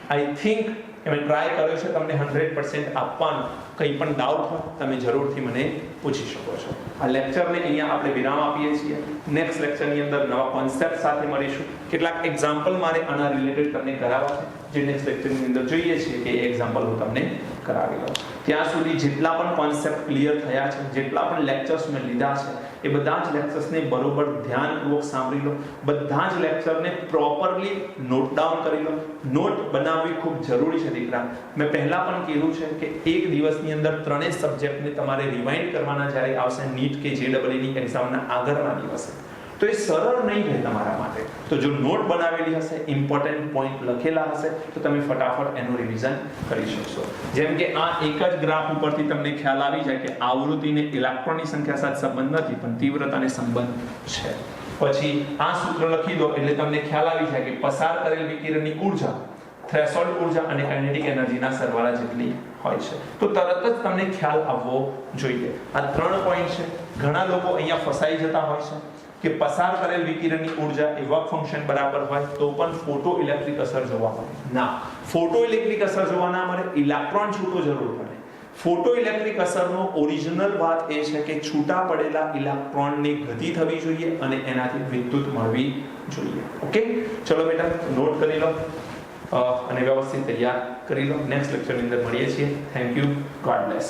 I think મેં ટ્રાય કર્યો છે તમને 100% આપવાનો. કંઈ પણ ડાઉટ હોય તમે જરૂરથી મને પૂછી શકો છો. આ લેક્ચરને અહીંયા આપણે વિરામ આપીએ છીએ. નેક્સ્ટ લેક્ચરની અંદર નવા કોન્સેપ્ટ સાથે મળીશું. કેટલાક એક્ઝામ્પલ મારે આના રિલેટેડ તમને કરાવવા છે, જે નેક્સ્ટ લેક્ચરની અંદર જોઈએ છીએ કે એ એક્ઝામ્પલ હું તમને કરાવી લઉં. ત્યાં સુધી જેટલા પણ કોન્સેપ્ટ ક્લિયર થયા છે, જેટલા પણ લેક્ચર્સ મેં લીધા છે, એ બધા જ લેક્ચર્સને બરોબર ધ્યાનપૂર્વક સાંભળી લો. બધા જ લેક્ચરને પ્રોપરલી નોટ ડાઉન કરી લો. નોટ બનાવવી ખૂબ જરૂરી છે દીકરા. મેં પહેલા પણ કીધું છે કે એક દિવસની અંદર ત્રણેય સબ્જેક્ટને તમારે રિવાઇન્ડ કરવાના જ્યારે આવશે નીટ કે JEE ની એક્ઝામના આગળના દિવસે, તો એ સરળ નહીં રહે તમારા માટે. તો જો નોટ બનાવેલી હશે, ઇમ્પોર્ટન્ટ પોઈન્ટ લખેલા હશે, તો તમે ફટાફટ એનું રિવિઝન કરી શકશો. જેમ કે આ એક જ ગ્રાફ ઉપરથી તમને ખ્યાલ આવી જાય કે આવૃત્તિને ઇલેક્ટ્રોનની સંખ્યા સાથે સંબંધ નથી, પણ તીવ્રતાને સંબંધ છે. પછી આ સૂત્ર લખી દો એટલે તમને ખ્યાલ આવી જાય કે પસાર કરેલ વિકિરણની ઉર્જા થ્રેશોલ્ડ ઉર્જા અને કાઇનેટિક એનર્જીના સરવાળા જેટલી હોય છે. તો તરત જ તમને ખ્યાલ આવવો જોઈએ. આ 3 પોઈન્ટ છે. ઘણા લોકો અહીંયા ફસાઈ જતા હોય છે કે પસાર કરેલ વિકિરણની ઉર્જા એ વર્ક ફંક્શન બરાબર હોય તો પણ ફોટો ઇલેક્ટ્રિક અસર જોવા મળે. ના, ફોટો ઇલેક્ટ્રિક અસર જોવા ના મળે, ઇલેક્ટ્રોન છૂટો જરૂર પડે. ફોટો ઇલેક્ટ્રિક અસરનો ઓરિજિનલ વાત એ છે કે છૂટા પડેલા ઇલેક્ટ્રોનની ગતિ થવી જોઈએ અને એનાથી વિદ્યુત મળવી જોઈએ. ઓકે, ચલો બેટા નોટ કરી લો અને વ્યવસ્થિત તૈયાર કરી લો. નેક્સ્ટ લેક્ચરની અંદર મળીએ છીએ. Thank you. God bless.